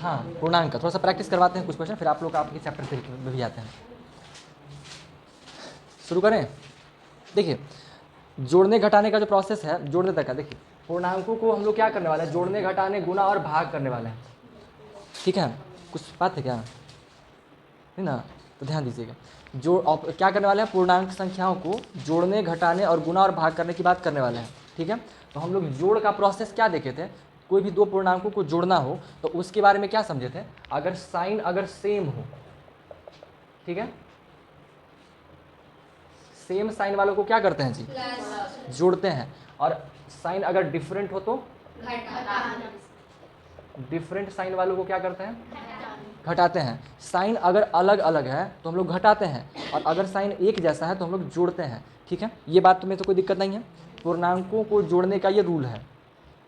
हाँ पूर्णांक का थोड़ा सा प्रैक्टिस करवाते हैं कुछ क्वेश्चन, फिर आप लोग आपके चैप्टर पे भी आते हैं। शुरू करें। देखिए जोड़ने घटाने का जो प्रोसेस है, जोड़ने तक का, देखिए पूर्णांकों को हम लोग क्या करने वाले हैं, जोड़ने घटाने गुणा और भाग करने वाले हैं। ठीक है, कुछ बात है क्या, है ना, तो ध्यान दीजिएगा। क्या करने वाले हैं, पूर्णांक संख्याओं को जोड़ने घटाने और गुणा और भाग करने की बात करने वाले हैं। ठीक है, तो हम लोग जोड़ का प्रोसेस क्या देखे थे, कोई भी दो पूर्णांकों को जोड़ना हो तो उसके बारे में क्या समझे थे, अगर साइन अगर सेम हो, ठीक है, सेम साइन वालों को क्या करते हैं जी, जोड़ते हैं, और साइन अगर डिफरेंट हो तो डिफरेंट साइन वालों को क्या करते हैं, घटाते हैं। साइन अगर अलग अलग है तो हम लोग घटाते हैं, और अगर साइन एक जैसा है तो हम लोग जोड़ते हैं। ठीक है, ये बात में तो कोई दिक्कत नहीं है। पूर्णांकों को जोड़ने का ये रूल है,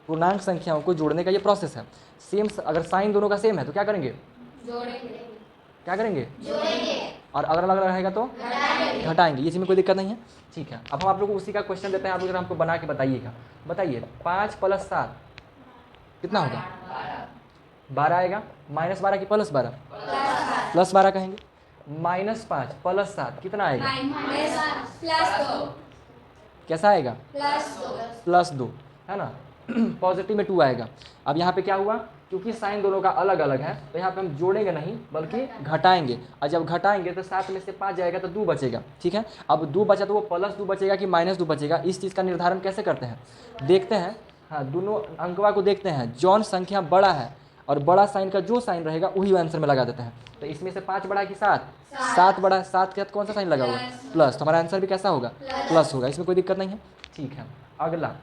पूर्णांक संख्याओं को जोड़ने का ये प्रोसेस है। सेम अगर साइन दोनों का सेम है तो क्या करेंगे, जोड़ेंगे। क्या करेंगे, जोड़ेंगे। और अगर अलग अलग रहेगा तो घटाएंगे। ये चीज़ में कोई दिक्कत नहीं है। ठीक है, अब हम आप लोग को उसी का क्वेश्चन देते हैं, आप लोग हमको बना के बताइएगा। बताइए 5 + 7 कितना होगा, 12 आएगा। -12 की +12, +12 कहेंगे। -5 + 7 कितना आएगा, +2। कैसा आएगा, +2, है ना। पॉजिटिव में 2 आएगा। अब यहाँ पे क्या हुआ, क्योंकि साइन दोनों का अलग अलग है तो यहाँ पे हम जोड़ेंगे नहीं बल्कि घटाएंगे, और जब घटाएंगे तो 7 में से 5 जाएगा तो 2 बचेगा। ठीक है, अब 2 बचा तो वो +2 बचेगा कि -2 बचेगा, इस चीज़ का निर्धारण कैसे करते हैं, देखते हैं। हाँ, दोनों अंकवा को देखते हैं, जौन संख्या बड़ा है और बड़ा साइन का जो साइन रहेगा वही आंसर में लगा देते हैं। तो इसमें से 5 बड़ा कि 7, 7 बड़ा, 7 के साथ कौन सा साइन लगा हुआ, प्लस, तो हमारा आंसर भी कैसा होगा, प्लस होगा। इसमें कोई दिक्कत नहीं है। ठीक है, अगला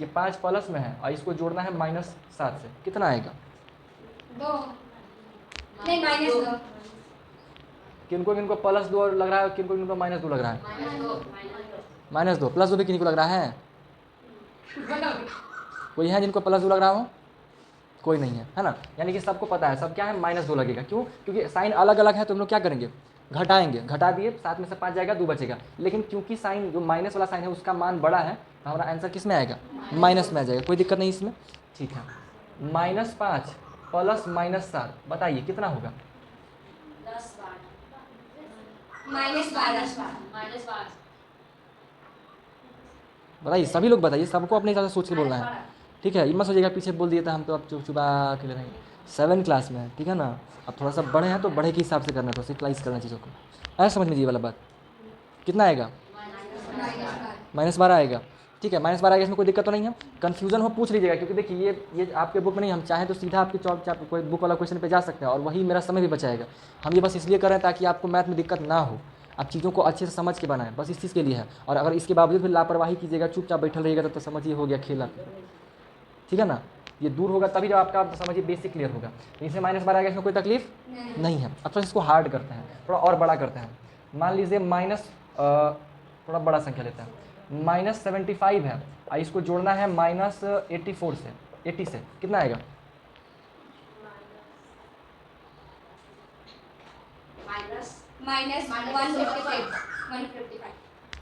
ये 5 प्लस में है और इसको जोड़ना है -7 से, कितना आएगा, 2 नहीं -2। किनको किनको +2 लग रहा है, किनको किनको -2 लग रहा है, -2 +2 भी किनको लग रहा है, कोई है जिनको +2 लग रहा हो, कोई नहीं है, है ना। यानी कि सबको पता है सब क्या है, -2 लगेगा। क्यों, क्योंकि साइन अलग अलग है तो हम लोग क्या करेंगे, घटाएंगे। घटा दिए, 7 में से 5 जाएगा, 2 बचेगा। लेकिन क्योंकि साइन जो माइनस वाला साइन है उसका मान बड़ा है तो हमारा आंसर किस में आएगा, माइनस में आ जाएगा। कोई दिक्कत नहीं इसमें। ठीक है, -5 + -7 बताइए कितना होगा, -12। बताइए सभी लोग बताइए, सबको अपने हिसाब से सोच के बोलना है। ठीक है, ये मत सोचिएगा पीछे बोल दिए तो हम तो अब चुप चुपा के ले रहेंगे। 7 क्लास में है, ठीक है ना, अब थोड़ा सा बड़े हैं तो बड़े के हिसाब से करना है, तो सिक्लाइज करना चीज़ों को। ऐसा समझ लीजिए वाला बात। कितना आएगा, -12 आएगा। ठीक है, -12 आएगा, इसमें कोई दिक्कत तो नहीं है। कन्फ्यूजन हो पूछ लीजिएगा, क्योंकि देखिए ये आपके बुक में नहीं, हम चाहें तो सीधा आपके चौक कोई बुक वाला क्वेश्चन पे जा सकते हैं और वही मेरा समय भी बचाएगा। हम ये बस इसलिए कर रहे हैं ताकि आपको मैथ में दिक्कत ना हो, आप चीज़ों को अच्छे से समझ के बनाएं, बस इस चीज़ के लिए है। और अगर इसके बावजूद भी लापरवाही कीजिएगा, चुपचाप बैठल रहिएगा तो समझिए हो गया खेला। ठीक है ना, ये दूर होगा तभी जब आपका समझिए बेसिक क्लियर होगा। तो इसमें -12 आएगा, इसमें कोई तकलीफ नहीं है। अब थोड़ा इसको हार्ड करते हैं, थोड़ा और बड़ा करते हैं। मान लीजिए थोड़ा बड़ा संख्या लेते हैं, -75 है और इसको जोड़ना है -84 से, 80 से, कितना आएगा,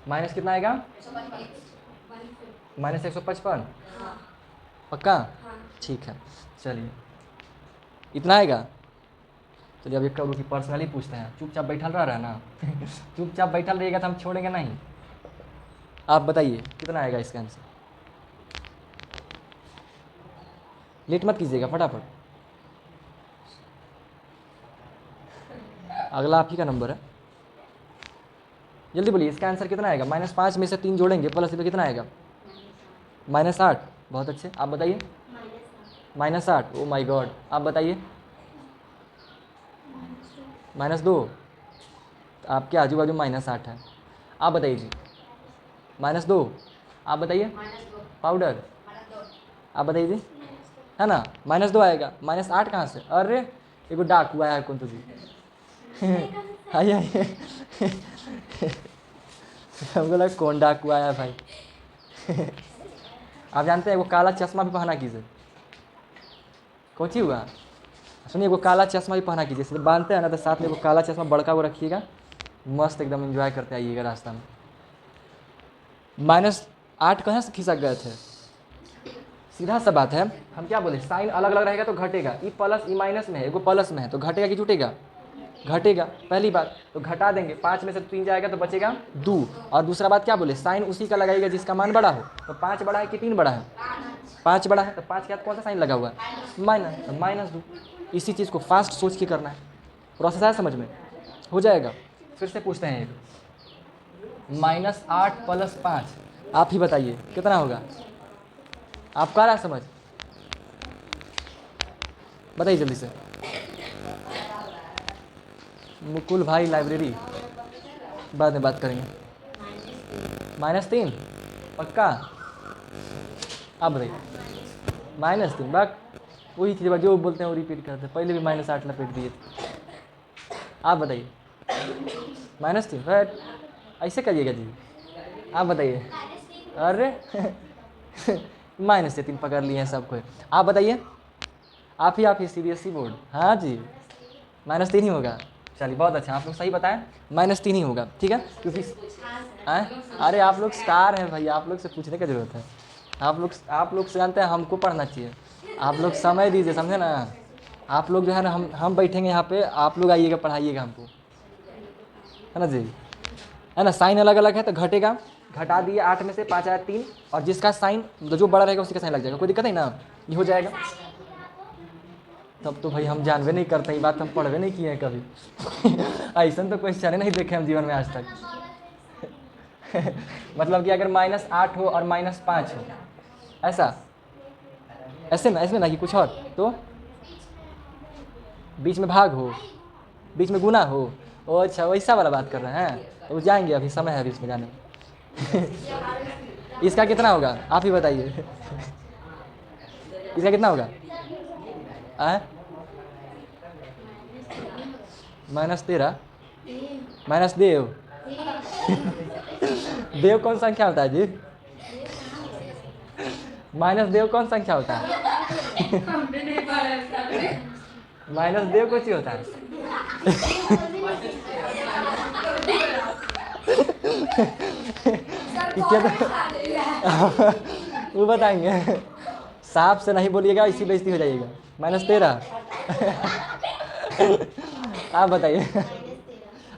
माइनस कितना आएगा, -155। पक्का, ठीक है, चलिए इतना आएगा। चलिए अब एक करो कि पर्सनली पूछते हैं, चुपचाप बैठल रह रहा है ना चुपचाप बैठल रहिएगा तो हम छोड़ेंगे नहीं। आप बताइए कितना आएगा इसका आंसर, लेट मत कीजिएगा, फटाफट। अगला आप ही का नंबर है, जल्दी बोलिए इसका आंसर कितना आएगा। -5 में से 3 जोड़ेंगे प्लस पे कितना आएगा, -8। बहुत अच्छे, आप बताइए, -8। ओ माय गॉड, आप बताइए, -2। आपके आजू बाजू -8 है। आप बताइए जी, -2। आप बताइए, पाउडर। आप बताइए जी, है ना, -2 आएगा। -8 कहाँ से, अरे एगो डाक हुआ है कौन तो जी आइए आइए हमको लगा कौन डाक हुआ है भाई आप जानते हैं वो काला चश्मा भी पहना कीजिए, कोची हुआ, सुनिए वो काला चश्मा भी पहना कीजिए, सिर्फ बांधते हैं ना तो साथ में वो काला चश्मा बड़का वो रखिएगा, मस्त एकदम एंजॉय करते आइएगा रास्ता में। -8 कहाँ से खिसक गए थे, सीधा सा बात है, हम क्या बोले, साइन अलग अलग रहेगा तो घटेगा। ई प्लस ई माइनस में है, एगो प्लस में है तो घटेगा कि जुटेगा, घटेगा। पहली बात तो घटा देंगे, 5 में से 3 जाएगा तो बचेगा 2। और दूसरा बात क्या बोले, साइन उसी का लगाएगा जिसका मान बड़ा हो। तो 5 बड़ा है कि 3 बड़ा है, 5 बड़ा है, तो 5 के साथ कौन सा साइन लगा हुआ है, माइनस, तो -2। इसी चीज़ को फास्ट सोच के करना है, प्रोसेस है समझ में, हो जाएगा। फिर से पूछते हैं एक, -8 + 5, आप ही बताइए कितना होगा, आपको आ रहा है समझ, बताइए जल्दी से। मुकुल भाई लाइब्रेरी, बाद में बात करेंगे। -3 पक्का, आप बताइए। -3 बाक, वही चीज़ जो बोलते हैं वो रिपीट करते हैं, पहले भी -8 लपेट दिए थे। आप बताइए। -3 बट ऐसे करिएगा जी, आप बताइए। अरे -3 पकड़ लिए हैं सबको। आप बताइए, आप ही CBSE बोर्ड, हाँ जी, -3 ही होगा। चलिए बहुत अच्छा, आप लोग सही बताएं, -3 ही होगा, ठीक है। क्योंकि अरे आप लोग स्टार हैं भाई, आप लोग से पूछने की जरूरत है। आप लोग से जानते हैं, हमको पढ़ना चाहिए। आप लोग समय दीजिए, समझे ना। आप लोग जो है ना, हम बैठेंगे यहाँ पे, आप लोग आइएगा पढ़ाइएगा हमको, है ना जी, है ना। साइन अलग अलग है तो घटेगा, घटा दिए, 8 में से 5 आया 3, और जिसका साइन जो बड़ा रहेगा उसी का साइन लग जाएगा, कोई दिक्कत नहीं ना, ये हो जाएगा। तब तो भाई हम जानवे नहीं करते, ये बात हम पढ़वे नहीं किए हैं कभी ऐसा तो क्वेश्चन नहीं देखे हम जीवन में आज तक मतलब कि अगर -8 हो और -5 हो, ऐसा, ऐसे ना कि कुछ और, तो बीच में भाग हो, बीच में गुना हो। ओ अच्छा, वैसा वाला बात कर रहे हैं, तो जाएंगे, अभी समय है अभी इसमें जाने में इसका कितना होगा आप ही बताइए इसका कितना होगा, -13 -देव देव कौन संख्या होता है जी, -देव कौन संख्या होता है -देव कुछ ही होता है वो बताएंगे, सांप से नहीं बोलिएगा, इसी बेइज्जती हो जाइएगा। -13 आप बताइए,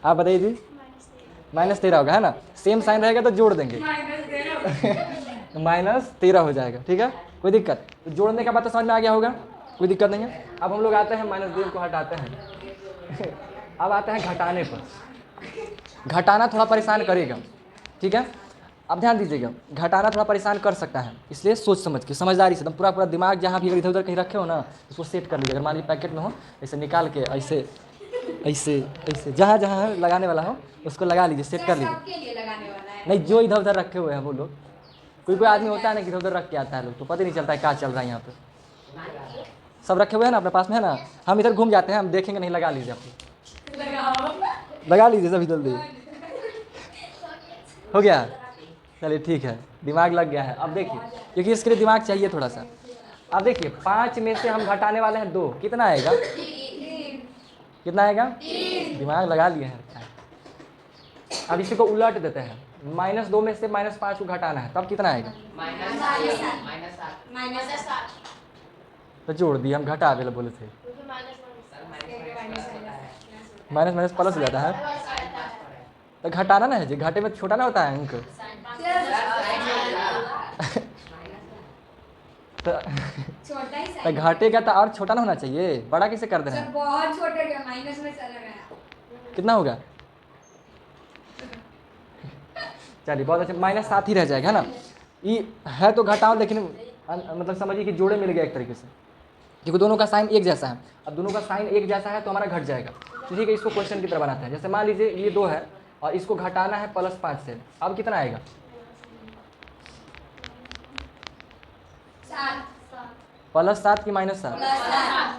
आप बताइए जी। -13 होगा, है ना। सेम साइन रहेगा तो जोड़ देंगे -13 हो जाएगा, ठीक है, कोई दिक्कत। तो जोड़ने का बात तो समझ में आ गया होगा, कोई दिक्कत नहीं है। अब हम लोग आते हैं -देव को हटाते हैं अब आते हैं घटाने पर। घटाना थोड़ा परेशान करेगा, ठीक है। अब ध्यान दीजिएगा, घटाना थोड़ा परेशान कर सकता है, इसलिए सोच समझ के, समझदारी से, एकदम पूरा दिमाग जहाँ भी इधर उधर कहीं रखे हो ना, उसको सेट कर लीजिए। अगर मान लीजिए पैकेट में हो, ऐसे निकाल के ऐसे ऐसे ऐसे जहाँ जहाँ लगाने वाला हो उसको लगा लीजिए, सेट कर लीजिए। सबके लिए लगाने वाला है। नहीं, जो इधर उधर रखे हुए हैं वो लोग, कोई आदमी होता है ना कि इधर उधर रख के आता है लोग, तो पता ही नहीं चलता है क्या चल रहा है यहाँ पे। सब रखे हुए हैं ना अपने पास में, है ना। हम इधर घूम जाते हैं, हम देखेंगे नहीं, लगा लीजिए, आप लगा लीजिए सभी जल्दी। हो गया, चलिए ठीक है, दिमाग लग गया है। अब देखिए, क्योंकि इसके लिए दिमाग चाहिए थोड़ा सा। अब देखिए, 5 में से हम घटाने वाले हैं 2, कितना आएगा, कितना आएगा, दिमाग लगा लिए हैं। अब इसी को उलट देते हैं, -2 में से -5 को घटाना है, तब कितना आएगा, -7 तो जोड़ दिए हम, घटा दे बोले थे, माइनस प्लस हो जाता है, तो घटाना ना है जी, घाटे में छोटा ना होता है अंक छोटा ही तो घाटे का तो और छोटा ना होना चाहिए, बड़ा कैसे कर देना है, बहुत छोटे के माइनस में चला गया। कितना होगा, चलिए बहुत अच्छा, -7 ही रह जाएगा, है ना। ये है तो घटाओ, लेकिन मतलब समझिए कि जोड़े मिल गया एक तरीके से, क्योंकि दोनों का साइन एक जैसा है। अब दोनों का साइन एक जैसा है तो हमारा घट जाएगा, तो ठीक है, इसको क्वेश्चन की तरह बनाते हैं। जैसे मान लीजिए ये 2 है और इसको घटाना है +5 से, अब कितना आएगा, +7 कि -7,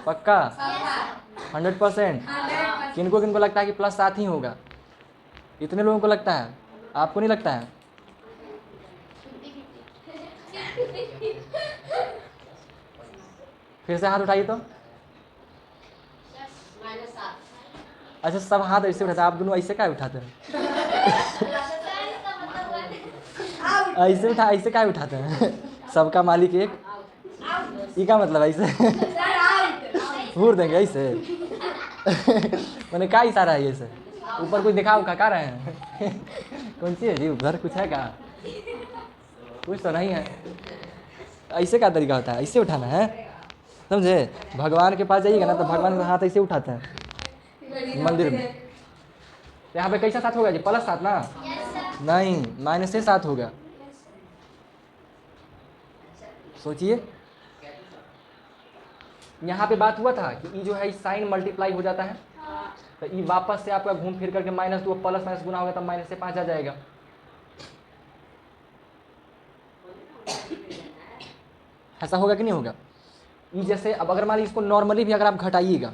पक्का 100%। किनको किनको लगता है कि +7 ही होगा, इतने लोगों को लगता है, आपको नहीं लगता है, फिर से हाथ उठाइए तो। अच्छा, सब हाथ ऐसे उठाते हैं, आप दोनों ऐसे क्या उठाते हैं ऐसे क्या उठाते हैं सबका मालिक एक, ये क्या मतलब है ऐसे सर आउट घूर देंगे ऐसे मैंने क्या इशारा है ऐसे ऊपर कुछ दिखाओ का रहे हैं कौन सी है जी उधर कुछ है क्या कुछ तो नहीं है ऐसे क्या तरीका होता है ऐसे उठाना है समझे भगवान के पास जाइएगा ना तो भगवान का हाथ ऐसे उठाते हैं मंदिर में तो यहाँ पे कैसा साथ होगा जी +7 ना नहीं -7 होगा सोचिए यहाँ पे बात हुआ था कि ये जो है साइन मल्टीप्लाई हो जाता है तो ये वापस से आपका घूम फिर करके -2 प्लस माइनस गुना होगा तब माइनस से 5 आ जाएगा ऐसा होगा कि नहीं होगा ये जैसे अब अगर मान लीजिए इसको नॉर्मली भी अगर आप घटाइएगा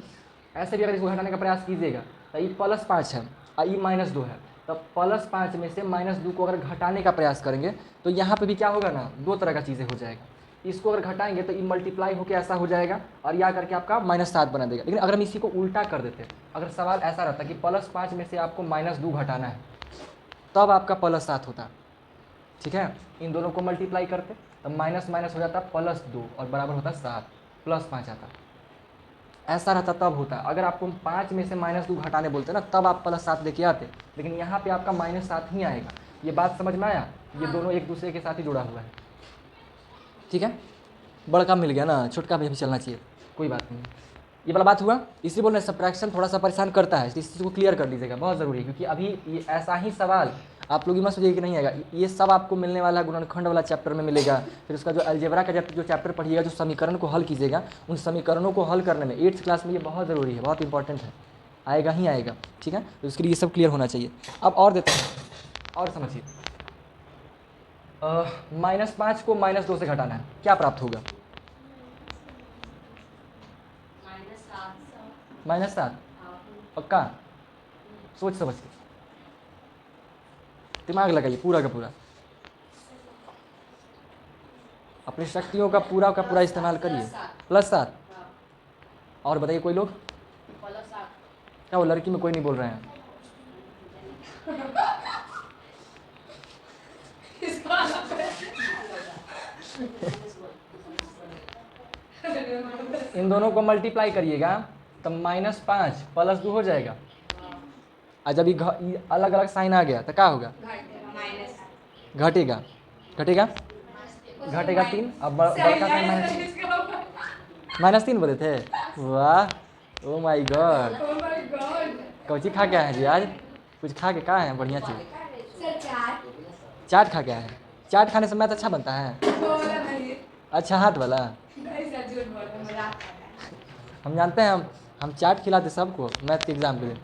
ऐसे भी अगर इसको घटाने का प्रयास कीजिएगा तो ये +5 है और ये -2 है तब +5 में से -2 को अगर घटाने का प्रयास करेंगे तो यहाँ पे भी क्या होगा ना दो तरह का चीज़ें हो जाएगा इसको अगर घटाएंगे तो ये मल्टीप्लाई होकर ऐसा हो जाएगा और या करके आपका -7 बना देगा लेकिन अगर हम इसी को उल्टा कर देते अगर सवाल ऐसा रहता कि +5 में से आपको -2 घटाना है तब आपका +7 होता ठीक है इन दोनों को मल्टीप्लाई करते तब माइनस माइनस हो जाता +2 और बराबर होता 7 +5 आता ऐसा रहता तब होता अगर आपको 5 में से -2 घटाने बोलते ना तब आप +7 लेके आते लेकिन यहाँ पे आपका -7 ही आएगा ये बात समझ में आया ये दोनों एक दूसरे के साथ ही जुड़ा हुआ है ठीक है बड़का मिल गया ना छोटका भी चलना चाहिए कोई बात नहीं ये वाला बात हुआ इसलिए बोल रहे हैं सब्ट्रैक्शन थोड़ा सा परेशान करता है इस चीज़ को क्लियर कर लीजिएगा बहुत ज़रूरी है क्योंकि अभी ये ऐसा ही सवाल आप लोग मत सोचिए कि नहीं आएगा ये सब आपको मिलने वाला है गुणनखंड वाला चैप्टर में मिलेगा फिर उसका जो अलजेब्रा का जो चैप्टर पढ़िएगा जो समीकरण को हल कीजिएगा उन समीकरणों को हल करने में 8th क्लास में ये बहुत ज़रूरी है बहुत इंपॉर्टेंट है आएगा ही आएगा ठीक है तो इसके लिए ये सब क्लियर होना चाहिए अब और देते हैं और समझिए -5 को -2 से घटाना है क्या प्राप्त होगा -7 पक्का सोच समझ के दिमाग लगाइए पूरा का पूरा अपनी शक्तियों का पूरा इस्तेमाल करिए +7 और बताइए कोई लोग क्या वो लड़की में कोई नहीं बोल रहे हैं इन दोनों को मल्टीप्लाई करिएगा तब -5 +2 हो जाएगा और जब ये अलग अलग साइन आ गया तो क्या होगा घटेगा घटेगा घटेगा 3 अब बड़का साइन -3 बोले थे वाह ओ माय गॉड कौची खा के आए हैं जी आज कुछ खा के कहा है बढ़िया चीज़ चाट खा के आए हैं चाट खाने से मैथ अच्छा बनता है अच्छा हाथ वाला हम जानते हैं हम चाट खिलाते सबको मैथ के एग्ज़ाम के लिए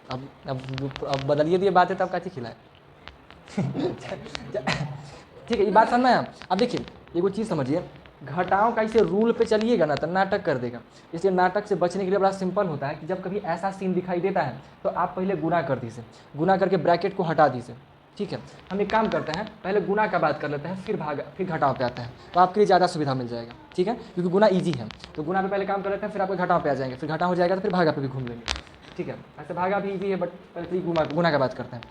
अब बदलिए दिए बातें तब काची खिलाए ठीक है ये बात समझ में आया अब देखिए एगो चीज़ समझिए घटाओं का इसे रूल पे चलिएगा ना तो नाटक कर देगा इसलिए नाटक से बचने के लिए बड़ा सिंपल होता है कि जब कभी ऐसा सीन दिखाई देता है तो आप पहले गुना कर दीजिए गुना करके ब्रैकेट को हटा दीजिए ठीक है हम एक काम करते हैं पहले गुना का बात कर लेते हैं फिर घटाव पे आते हैं तो आपके लिए ज़्यादा सुविधा मिल जाएगा ठीक है क्योंकि गुना ईजी है तो गुना पे पहले काम कर लेते हैं फिर आपको घटाव पे आ जाएंगे फिर घटा हो जाएगा तो फिर भागा पे भी घूम लेंगे ठीक है ऐसे भागा भी ईजी है बट पहले गुना का बात करते हैं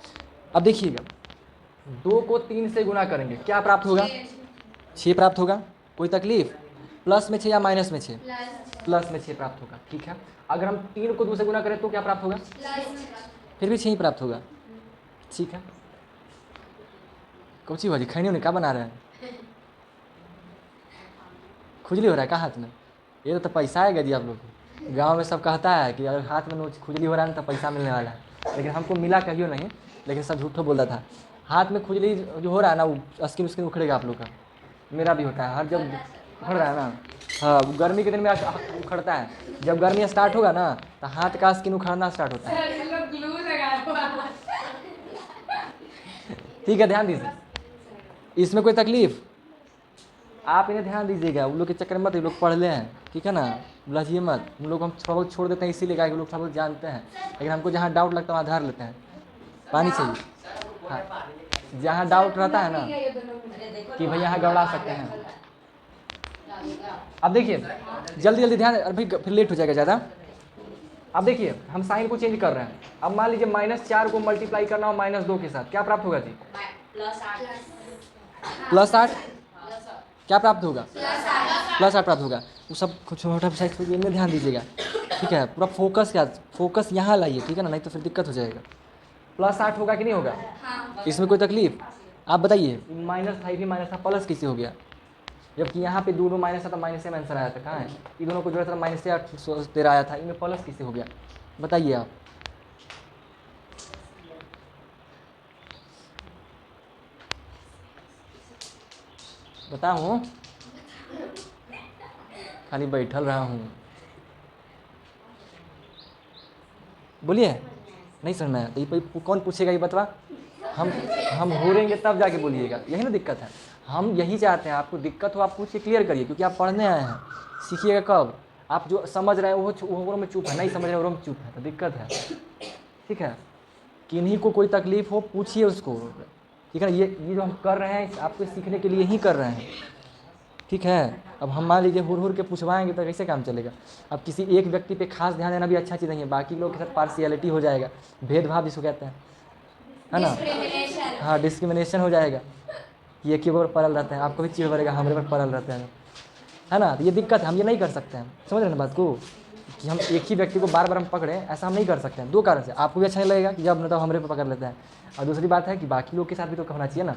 अब देखिएगा 2 को 3 से गुना करेंगे क्या प्राप्त होगा 6 प्राप्त होगा कोई तकलीफ प्लस में 6 या माइनस में 6 प्लस में 6 प्राप्त होगा ठीक है अगर हम 3 को 2 से गुना करें तो क्या प्राप्त होगा फिर भी 6 ही प्राप्त होगा ठीक है कौची भाजी खैनी उन्हें क्या बना रहे हैं खुजली हो रहा है क्या हाथ में ये तो पैसा आएगा जी आप लोग को गाँव में सब कहता है कि अगर हाथ में खुजली हो रहा है ना तो पैसा मिलने वाला है लेकिन हमको मिला कहियो नहीं लेकिन सब झूठो बोलता था हाथ में खुजली जो हो रहा है ना वो स्किन उखड़ेगा आप लोग का मेरा भी होता है हर जब उखड़ रहा है ना हाँ गर्मी के दिन में उखड़ता है जब गर्मी स्टार्ट होगा ना तो हाथ का स्किन उखड़ना स्टार्ट होता है ठीक है ध्यान दीजिए इसमें कोई तकलीफ आप इन्हें ध्यान दीजिएगा उन लोग के चक्कर में मत लोग पढ़ ले हैं ठीक है ना बुलाइए मत उन लोग हम थोड़ा बहुत छोड़ देते हैं इसीलिए क्या लोग थोड़ा बहुत जानते हैं लेकिन हमको जहाँ डाउट लगता है वहाँ धार लेते हैं पानी चाहिए हाँ जहाँ डाउट रहता है ना कि भाई यहाँ गड़बड़ा सकते हैं अब देखिए जल्दी जल्दी ध्यान अभी फिर लेट हो जाएगा ज़्यादा अब देखिए हम साइन को चेंज कर रहे हैं अब मान लीजिए -4 को मल्टीप्लाई करना हो -2 के साथ क्या प्राप्त होगा जी +8 क्या प्राप्त होगा? +8 प्राप्त होगा। वो सब छोटा साइज में ध्यान दीजिएगा, ठीक है। पूरा फोकस यहाँ लाइए, ठीक है ना, नहीं तो फिर दिक्कत हो जाएगा। +8 होगा कि नहीं होगा? इसमें कोई तकलीफ? आप बताइए। माइनस था, ये भी माइनस था, प्लस कैसे हो गया? जबकि यहाँ पे दोनों माइनस था तो माइनस से आंसर आया था। कहाँ है? ये दोनों को जोड़ा था माइनस से 13 आया था, इनमें प्लस कैसे हो गया? बताइए आप। बताऊँ? खाली बैठल रहा हूँ, बोलिए। नहीं समझ में? तो ये कौन पूछेगा ये बतवा? हम घूरेंगे तब जाके बोलिएगा, यही ना दिक्कत है। हम यही चाहते हैं, आपको दिक्कत हो आप पूछिए, क्लियर करिए, क्योंकि आप पढ़ने आए हैं। सीखिएगा कब? आप जो समझ रहे हैं वो में चुप है, नहीं समझ रहे वो में चुप है, तो दिक्कत है, ठीक है। किन्हीं को कोई तकलीफ हो पूछिए उसको, ठीक है। ये जो हम कर रहे हैं आपको सीखने के लिए ही कर रहे हैं, ठीक है। अब हम मान लीजिए हुर के पूछवाएंगे तो कैसे काम चलेगा? अब किसी एक व्यक्ति पे खास ध्यान देना भी अच्छा चीज़ नहीं है, बाकी लोग के साथ पार्शियलिटी हो जाएगा, भेदभाव जिसको कहते हैं, है ना। हाँ, डिस्क्रिमिनेशन हो जाएगा। ये के ऊपर पड़ल रहते हैं, आपको भी चिड़ पड़ेगा, हमारे पर पड़ल रहते हैं, है ना। तो ये दिक्कत है, हम ये नहीं कर सकते हैं। समझ रहे हैं ना बात को, कि हम एक ही व्यक्ति को बार बार हम पकड़ें, ऐसा हम नहीं कर सकते हैं। 2 कारण से आपको भी अच्छा नहीं लगेगा कि जब मतलब हमारे पे पकड़ लेते हैं, और दूसरी बात है कि बाकी लोग के साथ भी तो होना चाहिए ना,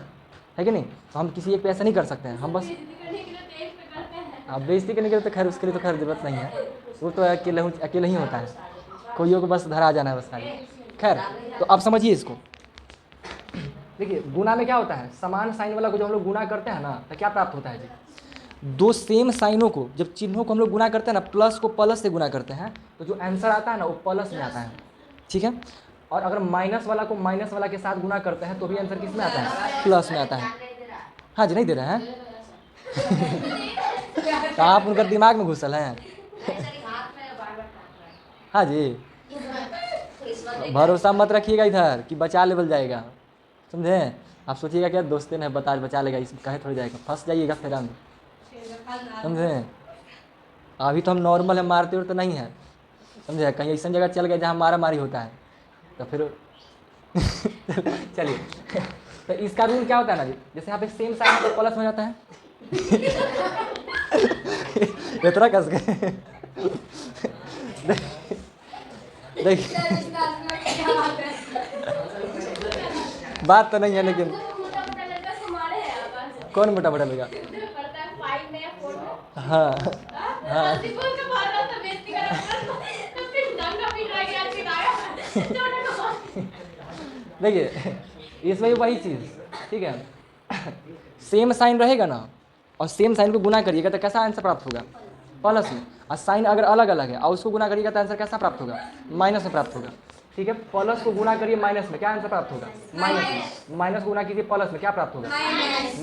है कि नहीं। तो हम किसी एक पे ऐसा नहीं कर सकते हैं, हम बस आप बेइज्जती करने के लिए तो खैर उसके लिए तो खैर जरूरत नहीं है, वो तो अकेले ही होता है, कोई को बस धरा जाना है बस खाली। खैर, तो आप समझिए इसको। देखिए गुना में क्या होता है, समान साइन वाला को जब हम लोग गुना करते हैं ना तो क्या प्राप्त होता है जी? 2 सेम साइनों को, जब चिन्हों को हम लोग गुना करते हैं ना, प्लस को प्लस से गुना करते हैं, तो जो आंसर आता है ना वो प्लस में आता है, ठीक है। और अगर माइनस वाला को माइनस वाला के साथ गुना करते हैं तो भी आंसर किस में आता है? प्लस में आता है। हाँ जी, नहीं दे रहे हैं तो आप उनका दिमाग में घुसल हैं। हाँ जी, भरोसा मत रखिएगा इधर कि बचा लेवल जाएगा, समझे। आप सोचिएगा क्या दोस्ते ने बचा लेगा, इस कहे थोड़ी जाएगा, फंस जाइएगा फिर हम, समझे। अभी तो हम नॉर्मल है, मारते उड़ते नहीं है, समझे। कहीं ऐसा जगह चल गए जहाँ मारा मारी होता है तो फिर चलिए। तो इसका रूल क्या होता है ना जी, जैसे यहाँ पे सेम साइन तो प्लस हो जाता है इतना कस गए देखिए बात तो नहीं है, लेकिन कौन मोटा मोटा लेगा? हाँ हाँ देखिए इसमें भी वही चीज़, ठीक है। सेम साइन रहेगा ना और सेम साइन को गुना करिएगा तो कैसा आंसर प्राप्त होगा? प्लस में। और साइन अगर अलग अलग है और उसको गुना करिएगा तो आंसर कैसा प्राप्त होगा? माइनस में प्राप्त होगा, ठीक है। प्लस को गुना करिए माइनस में, क्या आंसर प्राप्त होगा? माइनस में। माइनस को गुना कीजिए प्लस में, क्या प्राप्त होगा?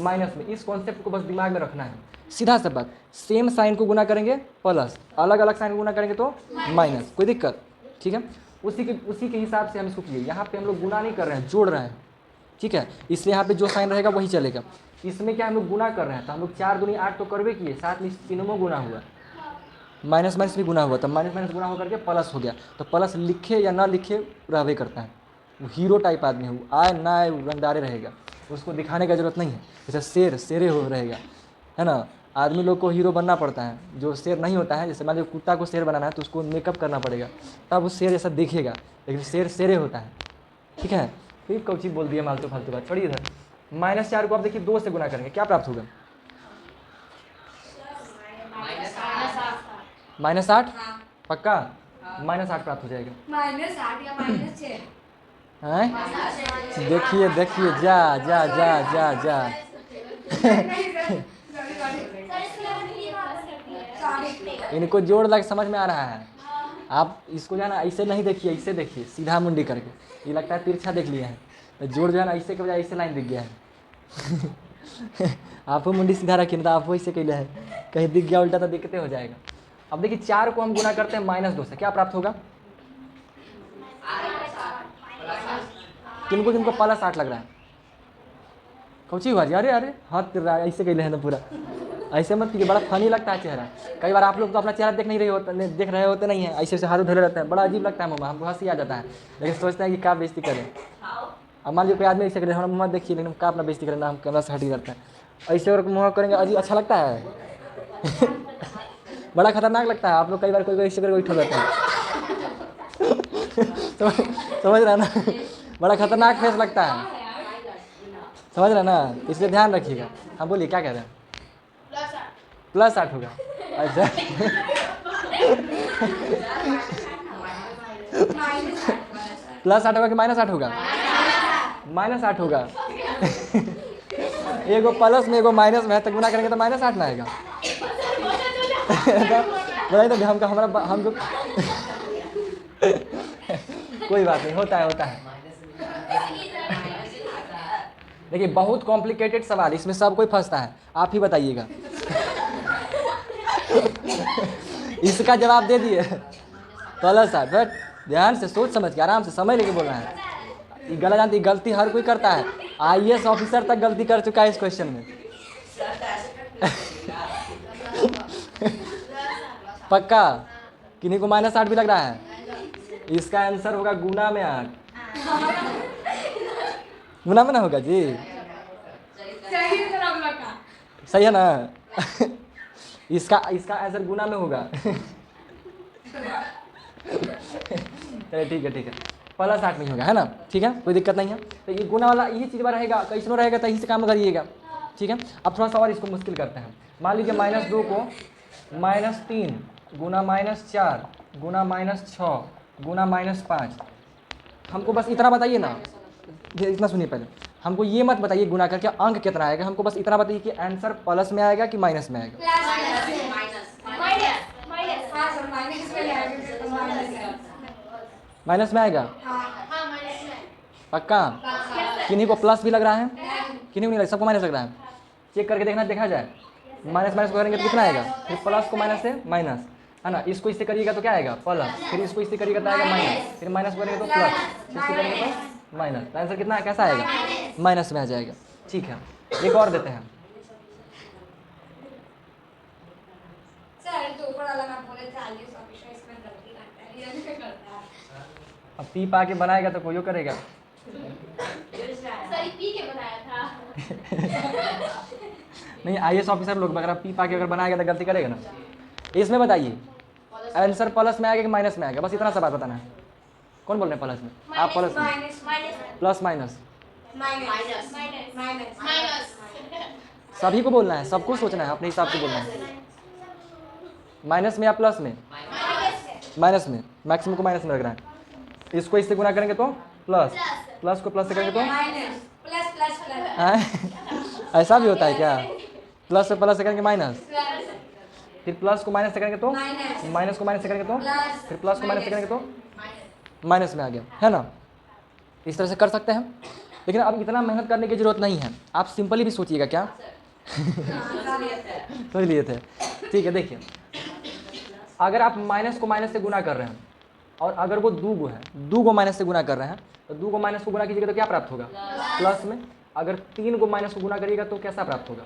माइनस में। इस कॉन्सेप्ट को बस दिमाग में रखना है, सीधा सा बात। सेम साइन को गुना करेंगे प्लस, अलग अलग साइन को गुना करेंगे तो माइनस, कोई दिक्कत, ठीक है। उसी के हिसाब से हम इसको किए। यहाँ पे हम लोग गुना नहीं कर रहे हैं, जोड़ रहे हैं, ठीक है। इसलिए यहाँ पे जो साइन रहेगा वही चलेगा। इसमें क्या हम लोग गुना कर रहे हैं, तो हम लोग 4 दूनी 8 तो करवे किए, साथ में तीनों गुना हुआ, माइनस माइनस भी गुना हुआ, तो माइनस माइनस गुना होकर के प्लस हो गया। तो प्लस लिखे या ना लिखे रहवे करता है, वो हीरो टाइप आदमी है, वो आए ना आए रंगदारे रहेगा, उसको दिखाने का जरूरत नहीं है। जैसे शेरे हो रहेगा, है ना। आदमी लोग को हीरो बनना पड़ता है, जो शेर नहीं होता है, जैसे मान लीजिए कुत्ता को शेर बनाना है तो उसको मेकअप करना पड़ेगा, तब वो शेर जैसा दिखेगा, लेकिन शेरे होता है, ठीक है। फिर कौची बोल दिया फालतू बात, छोड़िए इधर। -4 को आप देखिए 2 से गुना करेंगे, क्या प्राप्त होगा? -8 पक्का? -8 प्राप्त हो जाएगा। -8 या -6 हैं? देखिए जा इनको जोड़ लग समझ में आ रहा है। आप इसको जो है ना ऐसे नहीं देखिए, ऐसे देखिए सीधा मुंडी करके, ये लगता है तिरछा देख लिया है, तो जोड़ जो है ना ऐसे के बजाय ऐसे लाइन दिख गया है आप मुंडी सीधा रखिए, तो आप ऐसे कैले हैं, कहीं दिख गया उल्टा तो दिक्कते हो जाएगा। अब देखिए 4 को हम गुना करते हैं -2 से, क्या प्राप्त होगा? किनको +8 लग रहा है? कौची हुआ जी? अरे हाथ ऐसे कैले हैं ना पूरा, ऐसे मत कीजिए, बड़ा फनी लगता है चेहरा। कई बार आप लोग तो अपना चेहरा देख रहे होते नहीं है, ऐसे हाथ धरे रहते हैं, बड़ा अजीब लगता है मुँह, हमको हंसी आ जाता है, लेकिन सोचते हैं कि क्या बेइज्जती करें। अब मान लीजिए कोई आदमी ऐसे करे, हमारा मुँह देखिए, लेकिन क्या अपना बेइज्जती करें ना, हम कैमरा से हटी करते हैं, ऐसे और मुँह करेंगे अजीब अच्छा लगता है बड़ा खतरनाक लगता है। आप लोग कई बार कोई ऐसे करके ठो जाते हैं समझ रहे हैं ना बड़ा खतरनाक फेस लगता है, समझ रहे हैं ना, इसलिए ध्यान रखिएगा। हाँ बोलिए क्या कह रहे हैं? +8 होगा। अच्छा +8 होगा कि -8 होगा? -8 होगा एगो प्लस में एगो माइनस में है तो गुना करेंगे तो -8 ना आएगा बताइए तो हमको हमारा हमको कोई बात नहीं, होता है। देखिए बहुत कॉम्प्लिकेटेड सवाल, इसमें सब कोई फंसता है, आप ही बताइएगा इसका जवाब दे दिए +8। बट ध्यान से सोच समझ के आराम से समय लेके बोलना है। ये गलत जानती, गलती हर कोई करता है, IAS ऑफिसर तक गलती कर चुका है इस क्वेश्चन में पक्का? किन्हीं को -8 भी लग रहा है? इसका आंसर होगा गुना में 8। गुना में ना होगा जी? सही है ना इसका आंसर गुना में होगा चलिए ठीक है, +8 नहीं होगा, है ना, ठीक है, कोई दिक्कत नहीं है। तो ये गुना वाला ये चीज़ रहेगा, कैसनो रहेगा तो यही से काम करिएगा, ठीक है। अब थोड़ा सा और इसको मुश्किल करते हैं। मान लीजिए -2 को -3 गुना -4 गुना -6 गुना -5। हमको बस इतना बताइए ना, इतना सुनिए पहले, हमको ये मत बताइए गुना करके अंक कितना आएगा, हमको बस इतना बताइए कि आंसर प्लस में आएगा कि माइनस में आएगा। माइनस में आएगा पक्का? किन्हीं को प्लस भी लग रहा है, किन्हीं को नहीं लग, सबको माइनस लग रहा है? चेक करके देखा जाए। माइनस को करेंगे तो कितना आएगा? फिर प्लस को माइनस से माइनस, है ना, इसको इससे करिएगा तो क्या आएगा? प्लस, फिर इसको इससे करिएगा तो आएगा माइनस, फिर माइनस करेंगे तो प्लस, इसको करेंगे तो माइनस। आंसर कितना कैसा आएगा? माइनस में आ जाएगा। ठीक है, एक और देते हैं। अब पी पा के बनाएगा तो कोई करेगा पी के बनाया था नहीं, IAS ऑफिसर लोग अगर पी पा के अगर बनाएगा तो गलती करेगा ना। इसमें बताइए आंसर प्लस में आएगा कि माइनस में आएगा, बस इतना सा बात बताना है। कौन बोल रहे हैं प्लस में? आप प्लस में, प्लस माइनस सभी को बोलना है, सबको सोचना है, अपने हिसाब से बोलना है। माइनस में या प्लस में? माइनस में, मैक्सिमम को माइनस में लग रहा है। इसको इससे गुना करेंगे तो प्लस, प्लस को प्लस से करेंगे तो ऐसा भी होता है क्या? प्लस से प्लस से करेंगे माइनस, फिर प्लस को माइनस से करेंगे तो माइनस को माइनस से करेंगे तो फिर प्लस को माइनस से करेंगे तो माइनस में आ गया, है ना। इस तरह से कर सकते हैं, लेकिन अब इतना मेहनत करने की जरूरत नहीं है, आप सिंपली भी सोचिएगा क्या सोच लिए थे। ठीक है, देखिए अगर आप माइनस को माइनस से गुना कर रहे हैं और अगर वो 2 गो है, 2 गो माइनस से गुना कर रहे हैं, तो 2 गो माइनस को गुना कीजिएगा तो क्या प्राप्त होगा? प्लस में। अगर 3 गो माइनस को गुना करिएगा तो कैसा प्राप्त होगा?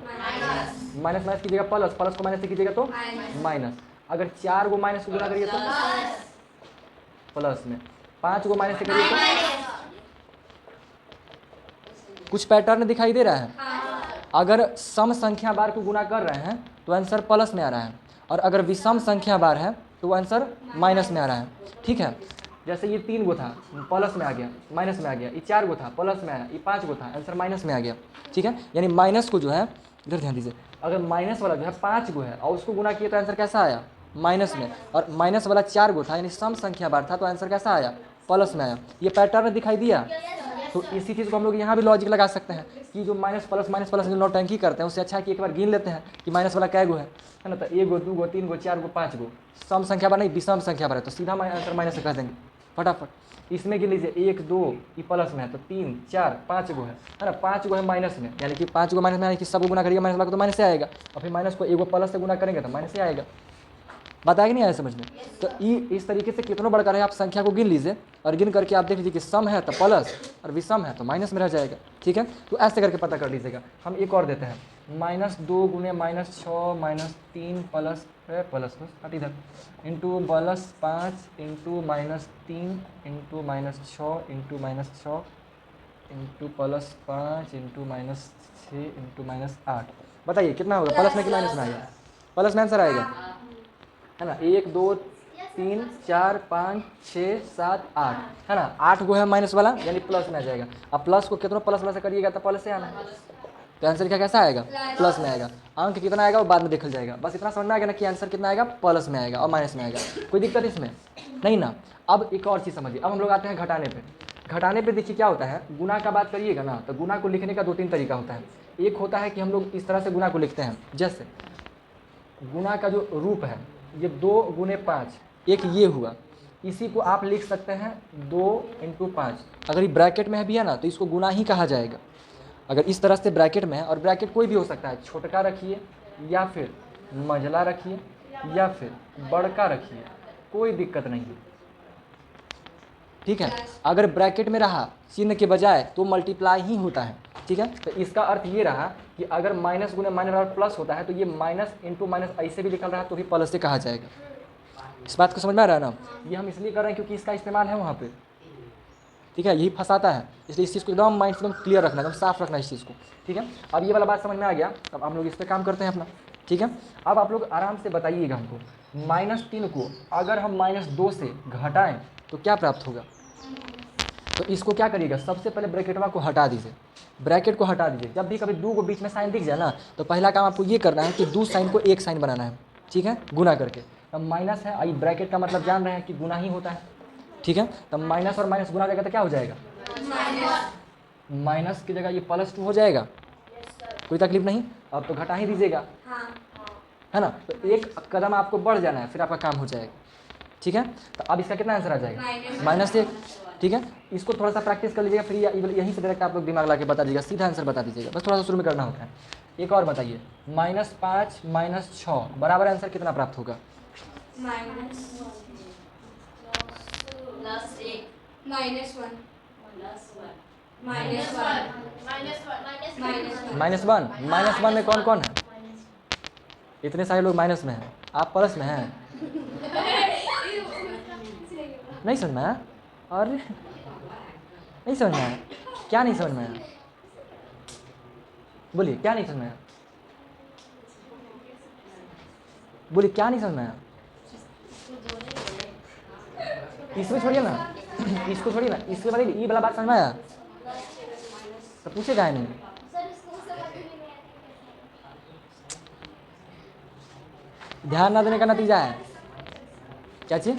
माइनस माइनस कीजिएगा प्लस, प्लस को माइनस से कीजिएगा तो माइनस। अगर 4 गो माइनस को गुना करिएगा तो प्लस में, 5 गो माइनस से करिए तो कुछ पैटर्न दिखाई दे रहा है। अगर सम संख्या बार को गुना कर रहे हैं तो आंसर प्लस में आ रहा है, और अगर विषम संख्या बार है तो आंसर माइनस में आ रहा है। ठीक है, जैसे ये 3 गो था प्लस में आ गया, माइनस में आ गया, ये 4 गो था प्लस में आया, ये 5 गो था आंसर माइनस में आ गया। ठीक है, यानी माइनस को जो है, इधर ध्यान दीजिए, अगर माइनस वाला जो है 5 गो है और उसको गुना किया तो आंसर कैसा आया? माइनस में। और माइनस वाला 4 गो था यानी सम संख्या बार था तो आंसर कैसा आया? प्लस में आया। ये पैटर्न दिखाई दिया। तो इसी चीज़ को हम लोग यहाँ भी लॉजिक लगा सकते हैं कि जो माइनस प्लस जो नौटंकी करते हैं उससे अच्छा है कि एक बार गिन लेते हैं कि माइनस वाला कै गो है ना। तो 1 गो 2 गो 3 गो 4 गो 5 गो सम संख्या बार नहीं, विषम संख्या बार है तो सीधा आंसर माइनस से कह देंगे फटाफट। इसमें गिन लीजिए 1 2 ये प्लस में है तो 3 4 5 गो है ना, 5 गो है माइनस में, यानी कि 5 गो माइनस में, यानी कि सब गुना करिएगा माइनस वाला को तो माइनस से आएगा, और फिर माइनस को 1 गो प्लस से गुना करेंगे तो माइनस से आएगा। बात आएगी नहीं आया समझ में? तो इस तरीके से कितनों बड़का रहे आप संख्या को गिन लीजिए और गिन करके आप देख लीजिए कि सम है तो प्लस और विषम है तो माइनस में रह जाएगा। ठीक है, तो ऐसे करके पता कर लीजिएगा। हम एक और देते हैं, -2 गुने -6 -3 प्लस प्लस हट इधर into +5 into -3 into -6 into -6 into +5 into -6 into -8। बताइए कितना होगा, प्लस में कि माइनस में आएगा? प्लस में आंसर आएगा, है ना। 1 2 3 4 5 6 7 8, है ना। 8 गो है माइनस वाला, यानी प्लस में आ जाएगा। अब प्लस को कितना प्लस वाला से करिएगा तो प्लस से आना है, तो आंसर क्या कैसा आएगा? प्लस में आएगा। अंक कितना आएगा वो बाद में देखा जाएगा, बस इतना समझ में आएगा ना कि आंसर कितना आएगा, प्लस में आएगा और माइनस में आएगा। कोई दिक्कत इसमें नहीं ना। अब एक और चीज़ समझिए, अब हम लोग आते हैं घटाने पे। घटाने पे देखिए क्या होता है, गुना का बात करिएगा ना तो गुना को लिखने का 2-3 तरीका होता है। एक होता है कि हम लोग इस तरह से गुना को लिखते हैं, जैसे गुना का जो रूप है ये 2 गुने 5, एक ये हुआ, इसी को आप लिख सकते हैं 2 इंटू 5। अगर ये ब्रैकेट में भी है ना तो इसको गुना ही कहा जाएगा। अगर इस तरह से ब्रैकेट में है, और ब्रैकेट कोई भी हो सकता है, छोटका रखिए या फिर मंझला रखिए या फिर बड़का रखिए, कोई दिक्कत नहीं है, ठीक है। अगर ब्रैकेट में रहा चिन्ह के बजाय तो मल्टीप्लाई ही होता है, ठीक है। तो इसका अर्थ ये रहा कि अगर माइनस गुने माइनस बराबर प्लस होता है तो ये माइनस इंटू माइनस ऐसे भी निकल रहा है तो भी प्लस से कहा जाएगा। इस बात को समझ में आ रहा है ना। ये हम इसलिए कर रहे हैं क्योंकि इसका इस्तेमाल है वहाँ पे, ठीक है। यही फंसाता है, इसलिए इस चीज़ को एकदम माइंड एकदम क्लियर रखना, एकदम साफ रखना इस चीज़ को, ठीक है। अब ये वाला बात समझ में आ गया, अब हम लोग इस पर काम करते हैं अपना, ठीक है। अब आप लोग आराम से बताइएगा हमको, -3 को अगर हम -2 से घटाएं तो क्या प्राप्त होगा? तो इसको क्या करिएगा, सबसे पहले ब्रैकेटवा को हटा दीजिए, ब्रैकेट को हटा दीजिए। जब भी कभी 2 को बीच में साइन दिख जाए ना तो पहला काम आपको ये करना है कि 2 साइन को एक साइन बनाना है, ठीक है, गुना करके। अब माइनस है, आई ब्रैकेट का मतलब जान रहे हैं कि गुना ही होता है, ठीक है। तब माइनस और माइनस गुना हो जाएगा तो क्या हो जाएगा, माइनस की जगह ये +2 हो जाएगा, कोई तकलीफ नहीं। अब तो घटा ही दीजिएगा, है ना। तो एक कदम आपको बढ़ जाना है, फिर आपका काम हो जाएगा, ठीक है। तो अब इसका कितना आंसर आ जाएगा, -1, ठीक है। इसको थोड़ा सा प्रैक्टिस कर लीजिएगा, फिर यहीं से डायरेक्ट आप लोग दिमाग ला के बता दीजिएगा, सीधा आंसर बता दीजिएगा, बस थोड़ा सा शुरू में करना होता है। एक और बताइए, -5 -6 बराबर आंसर कितना प्राप्त होगा? -1 में कौन कौन है? इतने सारे लोग माइनस में हैं, आप प्लस में हैं। नहीं समझ में आया? अरे नहीं समझ में आया, क्या नहीं समझ में आया? बोलिए क्या नहीं समझ में आया, बोलिए क्या नहीं समझ में आया? इसमें छोड़िए ना, इसको छोड़िए ना, इसके वाले ये वाला बात समझ में आया तो पूछेगा ही नहीं। ध्यान ना देने का नतीजा है क्या चीज,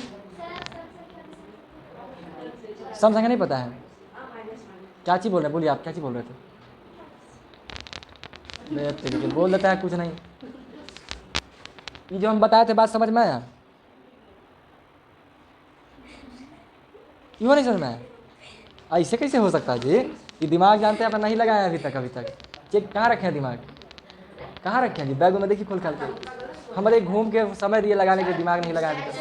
सम संख्या नहीं पता है, क्या चीज बोल रहे हैं, बोलिए आप क्या चीज बोल रहे थे? बोल देता है कुछ नहीं। ये जो हम बताए थे बात समझ में आया? क्यों नहीं समझ में आया? ऐसे कैसे हो सकता है जी? ये दिमाग जानते हैं अपना नहीं लगाया अभी तक। चेक कहाँ रखे हैं दिमाग, कहाँ रखे हैं जी? बैग में देखिए खोल खाल के, हमारे घूम के समय दिए लगाने के, दिमाग नहीं लगाया अभी तक।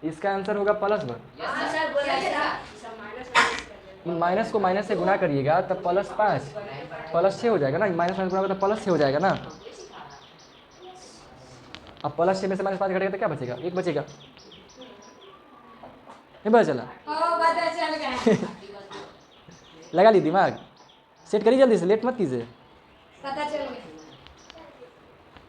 इसका आंसर होगा +1। माइनस को माइनस से गुना करिएगा तब +5 +6 हो जाएगा ना, माइनस गुना होगा तो +6 हो जाएगा ना। अब +6 में से -5 घटेगा तो क्या बचेगा, 1 बचेगा, नहीं पता चला? लगा ली दिमाग, सेट करिए जल्दी से, लेट मत कीजिए। पता चल गया,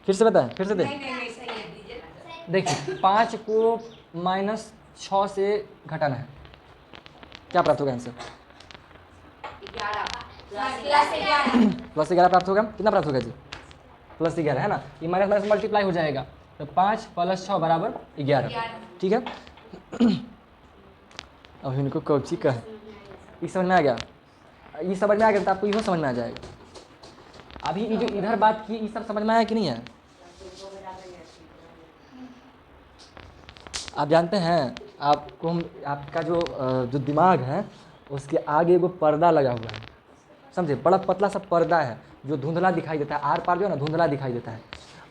फिर से बताएं, फिर से दें। नहीं सही है, देखिए 5 को -6 से घटाना है, क्या प्राप्त होगा आंसर? 11 +11 प्राप्त होगा। कितना प्राप्त होगा जी? +11, है ना। ये माइनस माइनस मल्टीप्लाई हो जाएगा तो 5 + 6 = 11, ठीक है। अब इनको कौची का है, ये समझ में आ गया? ये समझ में आ गया तो आपको इहो समझ में आ जाएगा। अभी ये जो इधर बात की ये सब समझ में आया कि नहीं है? आप जानते हैं आपको आपका जो दिमाग है उसके आगे एगो पर्दा लगा हुआ है, समझे, बड़ा पतला सा पर्दा है जो धुंधला दिखाई देता है, आर पार जो है ना धुंधला दिखाई देता है।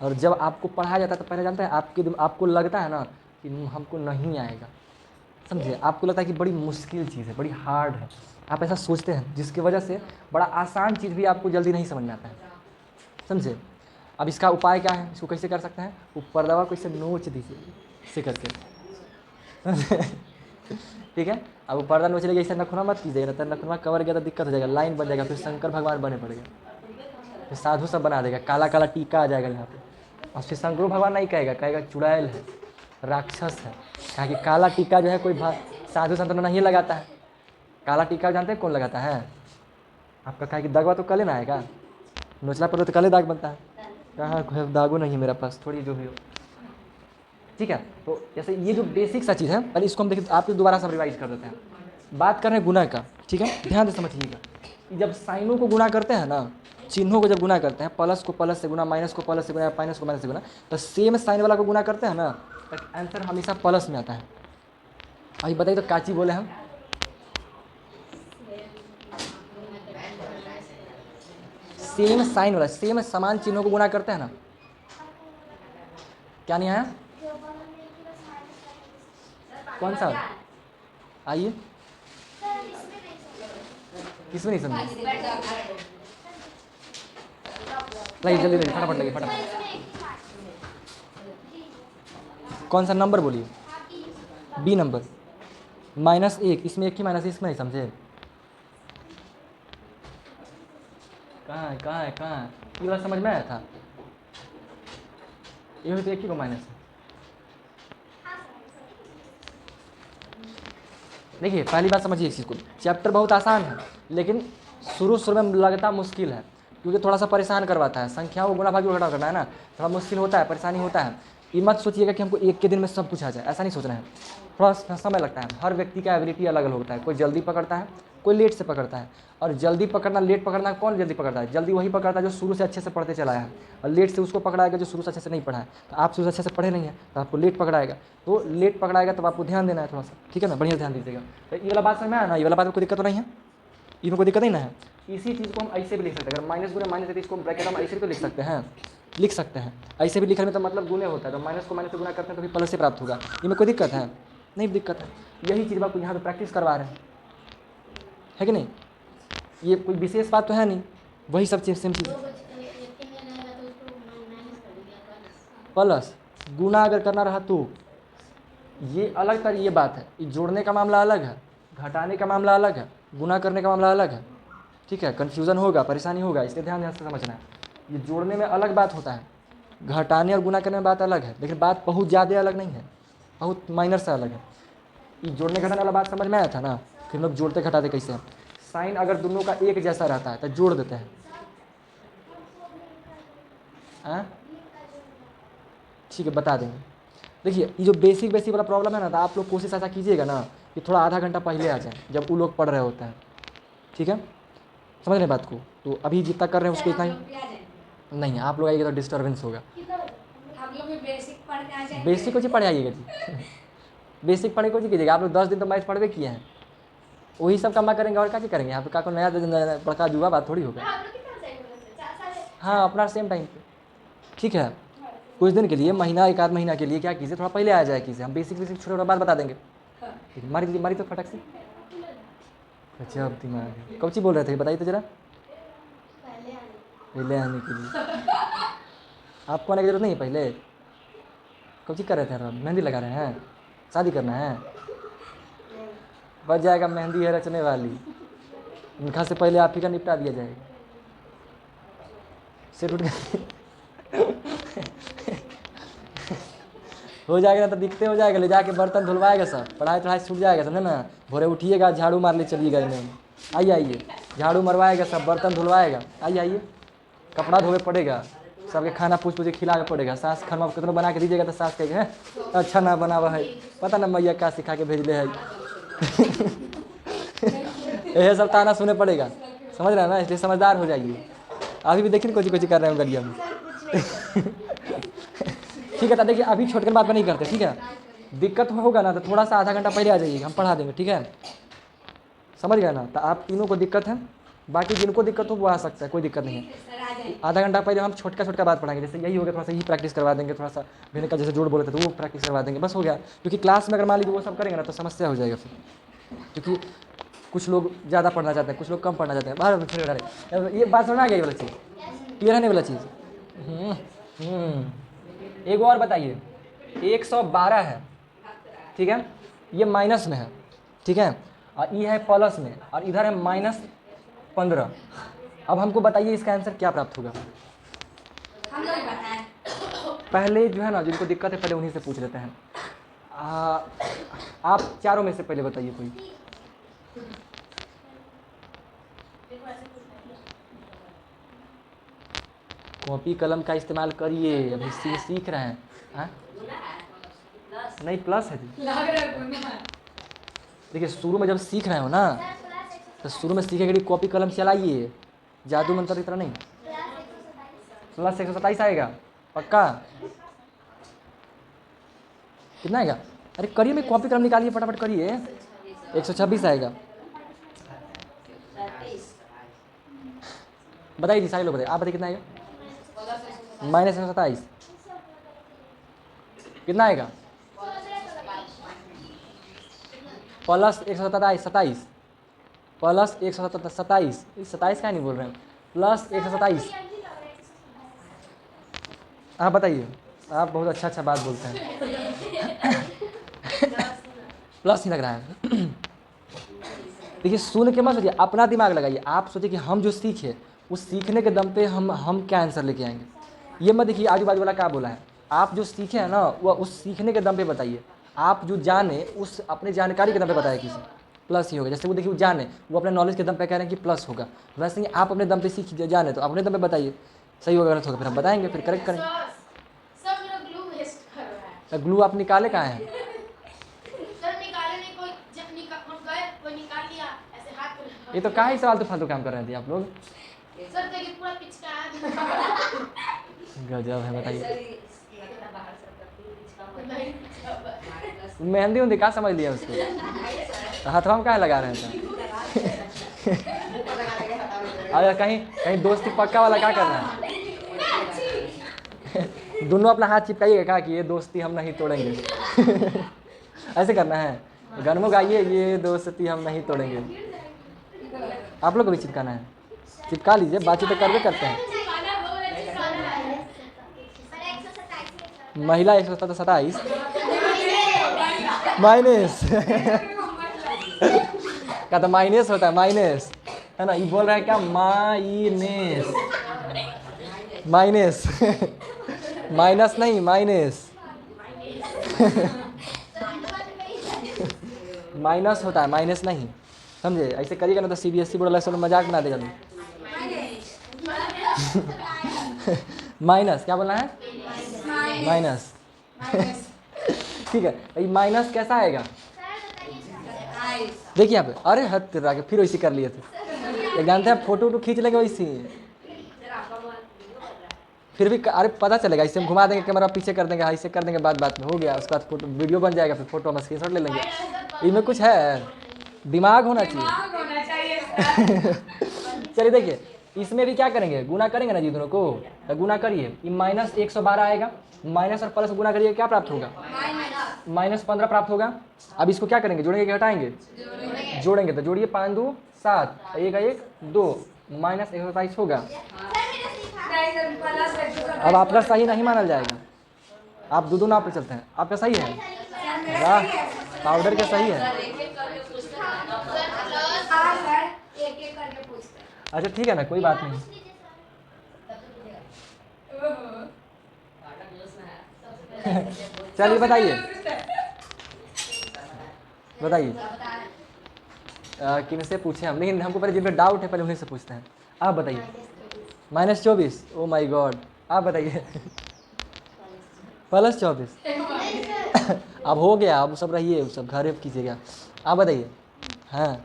और जब आपको पढ़ाया जाता है तो पहले जानते हैं आपको लगता है ना कि हमको नहीं आएगा, समझे, आपको लगता है कि बड़ी मुश्किल चीज़ है, बड़ी हार्ड है, आप ऐसा सोचते हैं, जिसकी वजह से बड़ा आसान चीज़ भी आपको जल्दी नहीं समझ में आता है, समझे। अब इसका उपाय क्या है, इसको कैसे कर सकते हैं? वो पर्दा को इसे नोच दीजिए इसे करके, ठीक है। अब वो पर्दा नोच लेगा, ऐसे नखुना मत कीजिएगा, तो नखुना कवर गया तो दिक्कत हो जाएगा, लाइन बन जाएगा, फिर शंकर भगवान बने पड़ेगा, फिर साधु सब बना देगा, काला काला टीका आ जाएगा यहाँ पे, और फिर शंकर भगवान नहीं कहेगा, कहेगा चुड़ैल है, राक्षस है। कहा कि काला टीका जो है कोई साधु संत नहीं लगाता है। काला टीका जानते हैं कौन लगाता है? आपका कहा कि दागवा तो कले ना आएगा, नोचला पर तो कले दाग बनता है। कहाँ दागो नहीं है मेरा पास, थोड़ी जो भी हो। ठीक है, तो जैसे ये जो बेसिक सा चीज़ है, पहले इसको हम देखिए, आप दोबारा सब रिवाइज कर देते हैं। बात कर रहे हैं गुना का, ठीक है, ध्यान से समझिएगा। जब साइनों को गुना करते हैं ना, चिन्हों को जब गुना करते हैं, प्लस को प्लस से गुना, माइनस को प्लस से गुना, माइनस को माइनस से गुना, तो सेम साइन वाला को गुना करते हैं ना, तो आंसर हमेशा प्लस में आता है। अभी बताइए तो काची बोले हम? सेम साइन वाला, सेम समान चिन्हों को गुना करते हैं ना, क्या नहीं आया? कौन सा? आइए, किसमें नहीं समझे? लाइए जल्दी जल्दी, फटाफट लगे, फटाफट। कौन सा नंबर बोलिए? बी नंबर, -1, इसमें 1 की माइनस, इसमें नहीं समझे? कहाँ है, कहाँ है, कहाँ है? ये वाला समझ में आया था? ये भी तो 1 ही को माइनस है। देखिए पहली बात समझिए इस चीज़ को, चैप्टर बहुत आसान है, लेकिन शुरू में लगता मुश्किल है, क्योंकि थोड़ा सा परेशान करवाता है। संख्याओं को गुणा भाग घटा करना है ना, थोड़ा मुश्किल होता है, परेशानी होता है। ये मत सोचिएगा कि हमको एक के दिन में सब कुछ आ जाए, ऐसा नहीं सोचना है, थोड़ा समय लगता है। हर व्यक्ति का एबिलिटी अलग अलग होता है, कोई जल्दी पकड़ता है, कोई लेट से पकड़ता है। और जल्दी पकड़ना, लेट पकड़ना, कौन जल्दी पकड़ता है? जल्दी वही पकड़ता है जो शुरू से अच्छे से पढ़ते चला है, और लेट से उसको पकड़ाएगा जो शुरू से अच्छे से नहीं पढ़ा है। तो आप शुरू से अच्छे से पढ़े नहीं हैं तो आपको लेट पकड़ाएगा, तो लेट पकड़ाएगा तो आपको ध्यान देना है थोड़ा सा, ठीक है ना, बढ़िया ध्यान दीजिएगा। तो ये वाला बात समझ में आया ना? ये वाला बात में कोई दिक्कत तो नहीं है, इसमें कोई दिक्कत नहीं ना है। इसी चीज़ को हम ऐसे भी लिख सकते हैं, अगर माइनस गुने माइनस है तो इसको ब्रैकेट हम ऐसे भी तो लिख सकते हैं, लिख सकते हैं। ऐसे भी लिखने में तो मतलब गुने होता है, तो माइनस को माइनस से गुना करते हैं तो फिर प्लस से प्राप्त होगा। इनमें कोई दिक्कत है? नहीं दिक्कत है। यही चीज़ आपको यहाँ पे प्रैक्टिस करवा रहे हैं, है कि नहीं? ये कोई विशेष बात तो है नहीं, वही सब चीज़ सेम चीज़। प्लस गुना अगर करना रहा तो ये अलग तर, ये बात है, ये जोड़ने का मामला अलग है, घटाने का मामला अलग है, गुना करने का मामला अलग है, ठीक है। कन्फ्यूज़न होगा, परेशानी होगा, इसलिए ध्यान से समझना है। ये जोड़ने में अलग बात होता है, घटाने और गुना करने में बात अलग है, लेकिन बात बहुत ज़्यादा अलग नहीं है, बहुत माइनर से अलग है। ये जोड़ने घटाने वाला बात समझ में आया था ना? फिर लोग जोड़ते घटाते कैसे हैं? साइन अगर दोनों का एक जैसा रहता है तो जोड़ देते हैं, ठीक है, बता देंगे। देखिए ये जो बेसिक वाला प्रॉब्लम है ना, तो आप लोग कोशिश ऐसा कीजिएगा ना कि थोड़ा आधा घंटा पहले आ जाए, जब वो लोग पढ़ रहे होते हैं, ठीक है, समझ रहे बात को? तो अभी जितना कर रहे हैं उसको इतना ही नहीं, आप लोग आइएगा तो डिस्टर्बेंस होगा। बेसिक को जी पढ़े आइएगा जी, बेसिक पढ़े को जी कीजिएगा। आप लोग 10 दिन तो मैथ पढ़वे किए हैं, वही सब काम करेंगे और क्या चीज़ करेंगे? यहाँ पे का नया बड़का जुआ बात थोड़ी होगा। हाँ अपना सेम टाइम पे, ठीक है, कुछ दिन के लिए, महीना, एक आध महीना के लिए क्या कीजिए, थोड़ा पहले आ जाए कीजिए, हम बेसिक छोटे छोटे बात बता देंगे। मारी तो फटक से, अच्छा अब दिमाग कब ची बोल रहे थे बताइए तो जरा, पहले आने के लिए आपको आने की जरूरत नहीं है। पहले कब ची कर रहे थे? मेहंदी लगा रहे हैं, शादी करना है, बच जाएगा, मेहंदी है रचने वाली, निकाह से पहले आप ही का निपटा दिया जाएगा, सिर उठ हो जाएगा ना, तो दिखते हो जाएगा, ले जाके बर्तन धुलवाएगा, सब पढ़ाई तढ़ाई छूट जाएगा, समझे ना? भोरे उठिएगा, झाड़ू मार ले चलिएगा, नहीं आइए आइए, झाड़ू मरवाएगा, सब बर्तन धुलवाएगा, आइए आइए, कपड़ा धोवे पड़ेगा, सबके खाना पूछ पूछ के खिला पड़ेगा। सास खाना कितना बना के दीजिएगा तो सास कहेगा हैं अच्छा ना बना हुआ है, पता ना मैया क्या सिखा के भेजले है यह सब ताना सुने पड़ेगा, समझ रहे हैं ना? इसलिए समझदार हो जाइए। अभी भी देखिए कोची कोची कर रहे हैं गलिया में ठीक है, तो देखिए अभी छोटकर बात में नहीं करते, ठीक है? दिक्कत होगा ना तो थोड़ा सा आधा घंटा पहले आ जाइएगा, हम पढ़ा देंगे, ठीक है? समझ गए ना? तो आप तीनों को दिक्कत है, बाकी जिनको दिक्कत हो वो आ सकता है, कोई दिक्कत नहीं है। आधा घंटा पहले हम छोटका बात पढ़ाएंगे, जैसे यही हो गया, थोड़ा सा यही प्रैक्टिस करवा देंगे, थोड़ा सा भिन्न का जैसे जोड़ बोले थे तो वो प्रैक्टिस करवा देंगे, बस हो गया। क्योंकि क्लास में अगर मान लीजिए वो सब करेंगे ना तो समस्या हो जाएगा फिर, क्योंकि कुछ लोग ज़्यादा पढ़ना चाहते हैं, कुछ लोग कम पढ़ना चाहते हैं। बाहर ये बात समझ आ गई वाला चीज़, क्लियर है नहीं वाला चीज़? एक और बताइए, 112 है, ठीक है, ये माइनस में है, ठीक है, और ई है प्लस में और इधर है -15। अब हमको बताइए इसका आंसर क्या प्राप्त होगा। हम लोग बताएं। पहले जो है ना, जिनको दिक्कत है पहले उन्हीं से पूछ लेते हैं। आप चारों में से पहले बताइए कोई। कॉपी कलम का इस्तेमाल करिए, अभी सीख रहे हैं। हाँ? नहीं प्लस है जी। लग रहा है गुना। देखिए शुरू में जब सीख रहे हो ना, तो शुरू में सीखे कि कॉपी कलम चलाइए, जादू मंत्र की तरह नहीं। +127 आएगा पक्का? कितना आएगा? अरे करिए, मैं कॉपी कलम निकालिए फटाफट करिए। 126 आएगा। बताइए जी, सारे लोग बताइए। आप बताइए कितना आएगा? -127 कितना आएगा? +127 27 +127 27 क्या नहीं बोल रहे हैं, +127। आप बताइए, आप बहुत अच्छा बात बोलते हैं। प्लस ही लग रहा है। देखिए सुन के मत सोचिए, अपना दिमाग लगाइए। आप सोचिए कि हम जो सीखे उस सीखने के दम पे हम क्या आंसर लेके आएंगे। ये मत देखिए आजू बाजू वाला क्या बोला है। आप जो सीखे हैं ना, वह उस सीखने के दम पे बताइए। आप जो जाने उस अपने जानकारी के दम पे बताइए किसी, प्लस ही होगा। जैसे वो देखिए वो जाने, वो अपने नॉलेज के दम पे कह रहे हैं कि प्लस होगा, वैसे ही आप अपने दम पे सीख जाने तो अपने दम पे बताइए। सही होगा गलत होगा फिर हम बताएंगे, फिर करेक्ट करेंगे। सब लोग ग्लू वेस्ट कर रहा है। तो ग्लू आप निकाले कहाँ हैं? सर निकाले नहीं, कोई जब हम गए कोई निकाल लिया ऐसे हाथ पे। ये तो कहाँ ही सवाल तो फालतू काम कर रहे थे आप लोग। सर देखिए पूरा पिचका गजब है, बताइए। नहीं मेहंदी उंदी क्या समझ लिया उसको, हाथवा में क्या लगा रहे थे। अगर कहीं दोस्ती पक्का वाला क्या करना है, दोनों अपना हाथ चिपकाइएगा क्या कि ये दोस्ती हम नहीं तोड़ेंगे। ऐसे करना है, गानों गाइए ये दोस्ती हम नहीं तोड़ेंगे। आप लोग को भी चिपकाना है, चिपका लीजिए, बातचीत तो करके करते हैं। महिला 127 माइनस क्या तो माइनस होता है, माइनस है ना। ये बोल रहा है क्या, माइनस माइनस माइनस नहीं माइनस। माइनस होता है, माइनस नहीं, समझे। ऐसे करिएगा ना तो CBSE बोर्ड वाला सब मजाक बना देगा। माइनस क्या बोलना है, माइनस। ठीक है, ये माइनस कैसा आएगा देखिए यहाँ पे। अरे हद कर रहा, फिर वैसे कर लिए थे। जानते हैं फोटो खींच लेंगे वैसे, फिर भी अरे पता चलेगा। इससे हम घुमा देंगे, कैमरा पीछे कर देंगे, ऐसे कर देंगे, बात में हो गया। उसके बाद फोटो वीडियो बन जाएगा, फिर फोटो हम स्क्रीनशॉट ले लेंगे। इनमें कुछ है, दिमाग होना चाहिए। चलिए देखिए, इसमें भी क्या करेंगे, गुना करेंगे ना जी दोनों को। तो गुना करिए, ये -112 आएगा, माइनस और प्लस गुना करिए, क्या प्राप्त होगा, -15 प्राप्त होगा। अब इसको क्या करेंगे, जोड़ेंगे कि हटाएंगे, जोड़ेंगे। तो जोड़िए, 5 2 7, 1 1 2, -127 होगा। अब आपका सही नहीं माना जाएगा, आप दो नाव पे चलते हैं। आपका सही है, वाह, पाउडर का सही है। अच्छा ठीक है ना, कोई बात नहीं। चलिए बताइए बताइए, किन से पूछे हम, लेकिन हमको पहले जिन पे डाउट है पहले उन्हीं से पूछते हैं। आप बताइए, -24, ओ माय गॉड। आप बताइए, +24। अब हो गया, अब सब रहिए, सब घर कीजिएगा। आप बताइए। हाँ,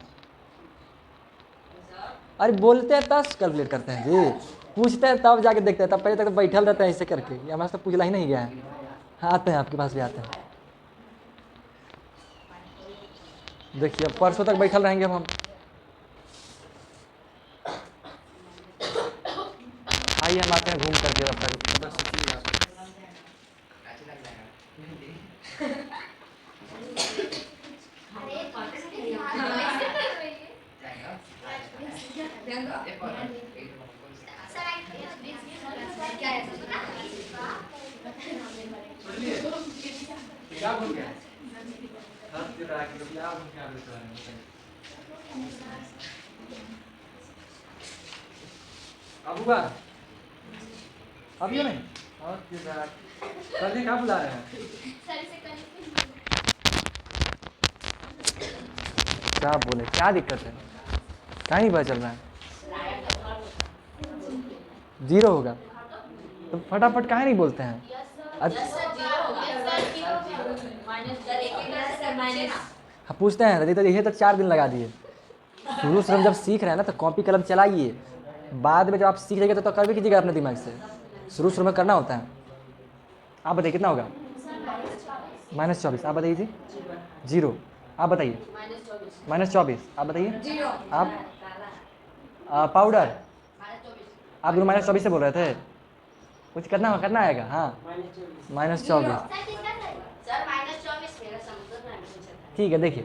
अरे बोलते हैं तब कैलकुलेट करते हैं जी, पूछते हैं तब जाके देखते हैं, तब पहले तक तो बैठल रहते हैं ऐसे करके। ये हमारे से तो पूछला ही नहीं गया है। हाँ आते हैं, आपके पास भी आते हैं। देखिए अब परसों तक बैठल रहेंगे अब हम। आइए हम आते हैं घूम करके अब तक। क्या अब हुआ अभी नहीं और कल कहाँ बुला रहे हैं क्या बोले क्या दिक्कत है क्या नहीं पता चल रहा है 0 होगा तो फटाफट काहे नहीं बोलते हैं हाँ पूछते हैं रजिता ये तो 4 दिन लगा दिए शुरू से हम जब सीख रहे हैं ना तो कॉपी कलम चलाइए बाद में जब आप सीख जाएंगे तो कर भी कीजिएगा अपने दिमाग से शुरू में करना होता है आप बताइए कितना होगा -24 आप बताइए जी 0 आप बताइए -24 आप बताइए आप पाउडर आप लोग -24 से बोल रहे थे कुछ करना आएगा हाँ -24 ठीक है देखिए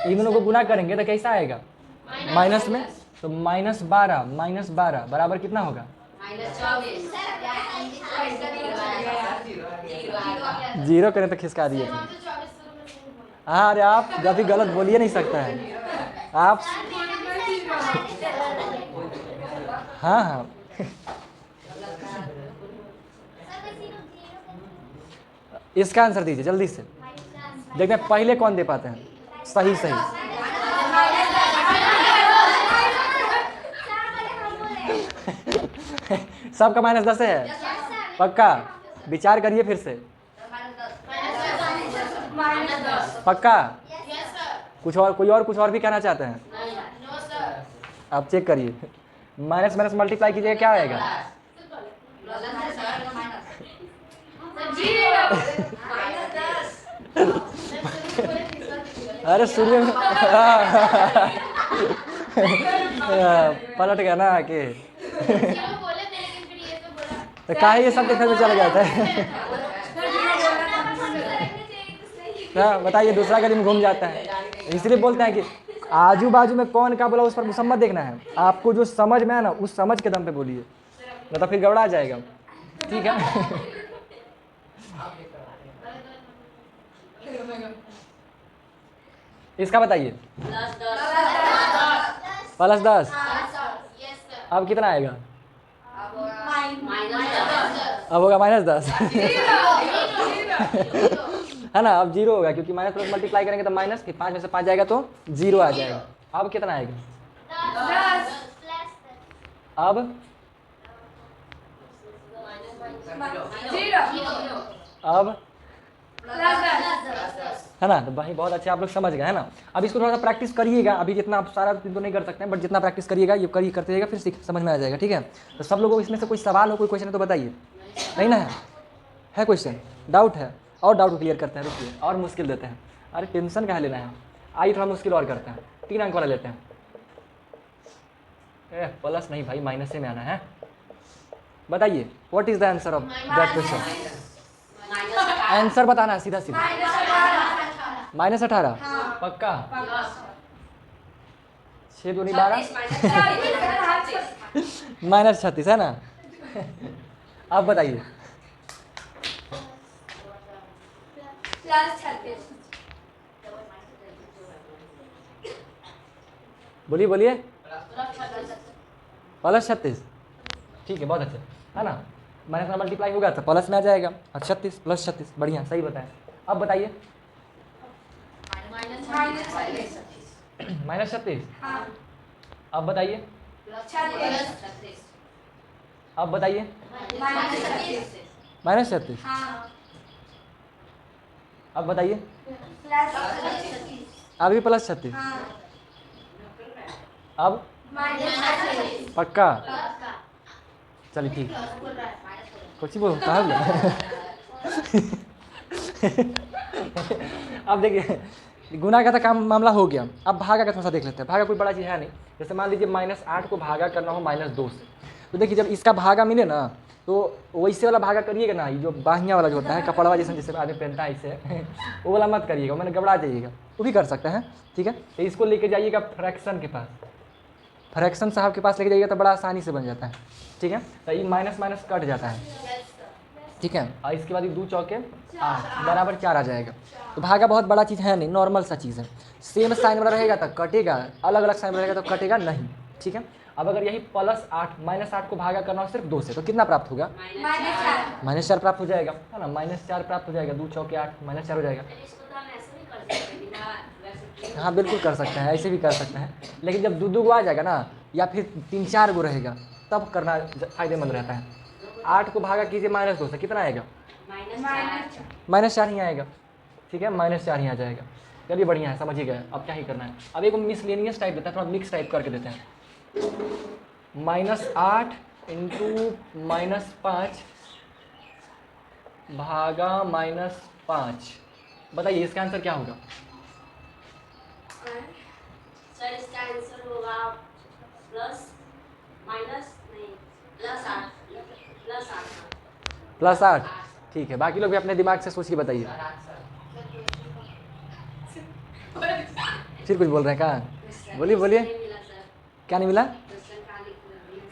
इन दोनों को गुना करेंगे तो कैसा आएगा माइनस में तो -12 बराबर कितना होगा 0 करें तो खिसका दिए थे हाँ अरे आप कभी गलत बोलिए नहीं सकता है आप हाँ हाँ इसका आंसर दीजिए जल्दी से देखते हैं पहले कौन दे पाते हैं सही सबका -10 है पक्का विचार करिए फिर से पक्का कुछ और कुछ और भी कहना चाहते हैं आप चेक करिए माइनस मल्टीप्लाई कीजिएगा क्या आएगा अरे सूर्य पलट गया ना आके तो काहे ये सब देखने में चला जाता है हाँ बताइए दूसरा गली घूम जाता है इसलिए बोलते हैं कि आजू बाजू में कौन क्या बोला उस पर मुसम्मत देखना है आपको जो समझ में है ना उस समझ के दम पे बोलिए नहीं तो फिर गड़बड़ा जाएगा ठीक है इसका बताइए +10 अब कितना आएगा अब होगा -10 है ना अब 0 होगा क्योंकि माइनस प्लस मल्टीप्लाई करेंगे तो माइनस फिर 5 में से 5 जाएगा तो 0 आ जाएगा अब कितना आएगा अब अब है ना तो भाई बहुत अच्छे आप लोग समझ गए है ना अब इसको थोड़ा सा प्रैक्टिस करिएगा अभी जितना आप सारा तो नहीं कर सकते हैं बट जितना प्रैक्टिस करिएगा ये करते रहेगा फिर समझ में आ जाएगा ठीक है तो सब लोगों को इसमें से कोई सवाल हो कोई क्वेश्चन है तो बताइए नहीं ना है क्वेश्चन डाउट है और डाउट क्लियर करते हैं रुकिए और मुश्किल देते हैं अरे टेंशन कहाँ लेना है आइए थोड़ा मुश्किल और करते हैं 3 अंक वाला लेते हैं प्लस नहीं भाई माइनस से में आना है बताइए what is the answer of that question answer बताना है सीधा -18 पक्का 6 दूनी 12 -36 है ना अब बताइए बोलिए +36 ठीक है बहुत अच्छा है ना माइनस मल्टीप्लाई होगा तो प्लस में आ जाएगा और 36 + 36 बढ़िया सही बताएं अब बताइए -36 अब बताइए अब बताइए -36 अब बताइए अभी +36 अब पक्का चलिए ठीक कुछ ही बोल कहा अब देखिए गुना का तो काम मामला हो गया अब भागा का थोड़ा सा देख लेते हैं भागा कोई बड़ा चीज़ है नहीं जैसे मान लीजिए -8 को भागा करना हो -2 से तो देखिए जब इसका भागा मिले ना तो वैसे वाला भागा करिएगा ना ये जो बाहिया वाला जो होता है कपड़वा जैसे आदमी पहनता है इसे वो वाला मत करिएगा मैंने घबरा जाइएगा वो भी कर सकते हैं ठीक है तो इसको लेके जाइएगा फ्रैक्शन के पास फ्रैक्शन साहब के पास लेके जाइएगा तो बड़ा आसानी से बन जाता है ठीक है तो ये माइनस कट जाता है ठीक है, और इसके बाद 2 चौके 8 बराबर 4 आ जाएगा। तो भागा बहुत बड़ा चीज़ है नहीं, नॉर्मल सा चीज़ है। सेम साइन वाला रहेगा तो कटेगा, अलग अलग साइन रहेगा तो कटेगा नहीं। ठीक है, अब अगर यही +8 -8 को भागा करना हो सिर्फ 2 से तो कितना प्राप्त होगा? -4 प्राप्त हो जाएगा, है ना, -4 प्राप्त हो जाएगा। 2 चौके 8 -4 हो जाएगा। हाँ बिल्कुल कर सकते हैं, ऐसे भी कर सकते हैं, लेकिन जब 2 गो आ जाएगा ना या फिर 3-4 गो रहेगा तब करना फायदेमंद रहता है। 8 को भागा कीजिए -2 से, कितना आएगा? -4 ही आएगा। ठीक है, -4 ही आ जाएगा। चलिए बढ़िया है, समझ ही गए। अब क्या ही करना है, अब एक मिसलेनियस टाइप देता है, थोड़ा मिक्स टाइप करके देते हैं। -8 × -5 भागा -5, बताइए इसका आंसर क्या होगा? सर इसका आंसर होगा +8। ठीक है, बाकी लोग भी अपने दिमाग से सोच के बताइए। फिर कुछ बोल रहे हैं क्या? बोलिए बोलिए, क्या नहीं मिला?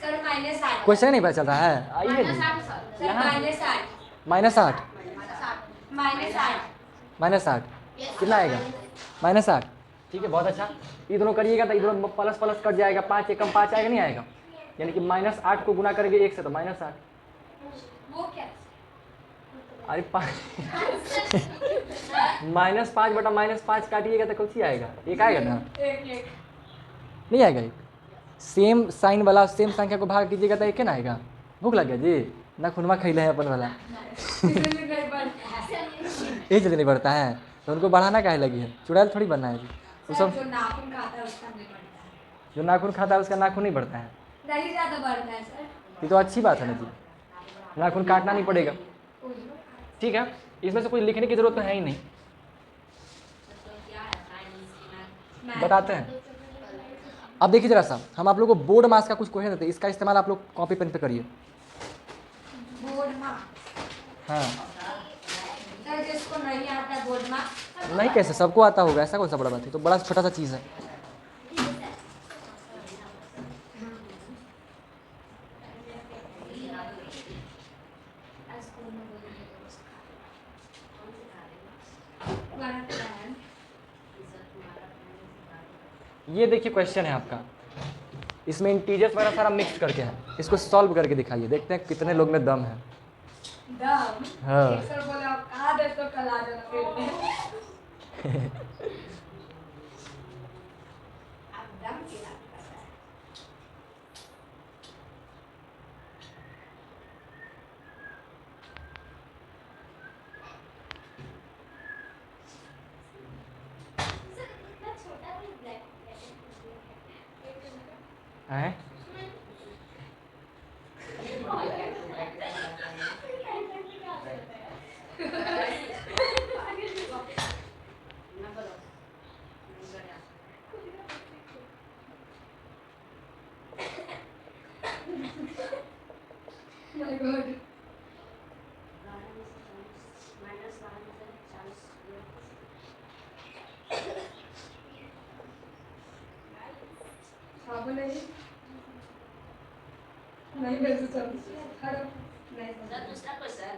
सर -8 क्वेश्चन नहीं पता चल रहा है? आइए जी यहाँ। -8 -8 कितना आएगा? -8। ठीक है, बहुत अच्छा। ये दोनों करिएगा तो इधर प्लस प्लस कट जाएगा, 5 एकम 5 आएगा, नहीं आएगा? यानी कि -8 को गुना करेंगे 1 से तो -8। वो क्या? अरे -5 बटा -5 काटिएगा तो कुछ ही आएगा, 1 आएगा ना? एक नहीं आएगा 1। सेम साइन वाला सेम संख्या को भाग कीजिएगा तो 1 ना आएगा। भूख लग गया जी? ना खुनमा खैले हैं अपन वाला। ये जल्दी नहीं बढ़ता है तो उनको बढ़ाना काहे लगी है? चुड़ैल थोड़ी बनना है जी। वो सब जो नाखून खाता है उसका नहीं बढ़ता है। जो नाखून खाता है उसका नाखून नहीं बढ़ता है। नहीं ज़्यादा बढ़ता है सर। ये तो अच्छी बात है ना जी, नाखून काटना नहीं पड़ेगा। ठीक है, इसमें से कोई लिखने की जरूरत तो है ही नहीं, बताते हैं। अब देखिए जरा सा, हम आप लोग को बोर्ड मास का कुछ क्वेश्चन देते हैं, इसका इस्तेमाल आप लोग कॉपी पेन पे करिए। बोर्ड माँ हाँ सर, जिसको नहीं आता बोर्ड माँ नहीं, कैसे सबको आता होगा, ऐसा कौन सा बड़ा बात है? तो बड़ा छोटा सा चीज़ है। ये देखिए क्वेश्चन है आपका, इसमें इंटीजर्स वगैरह सारा मिक्स करके है, इसको सॉल्व करके दिखाइए, देखते हैं कितने लोग में दम है। दम? हाँ सर बोले आप कहाँ दे तो कल आ जाना फिर। आप दम की बात कर रहे हैं। हैं? My God. साबुन नहीं नहीं वैसे चल हरो नहीं सर दूसरा क्वेश्चन।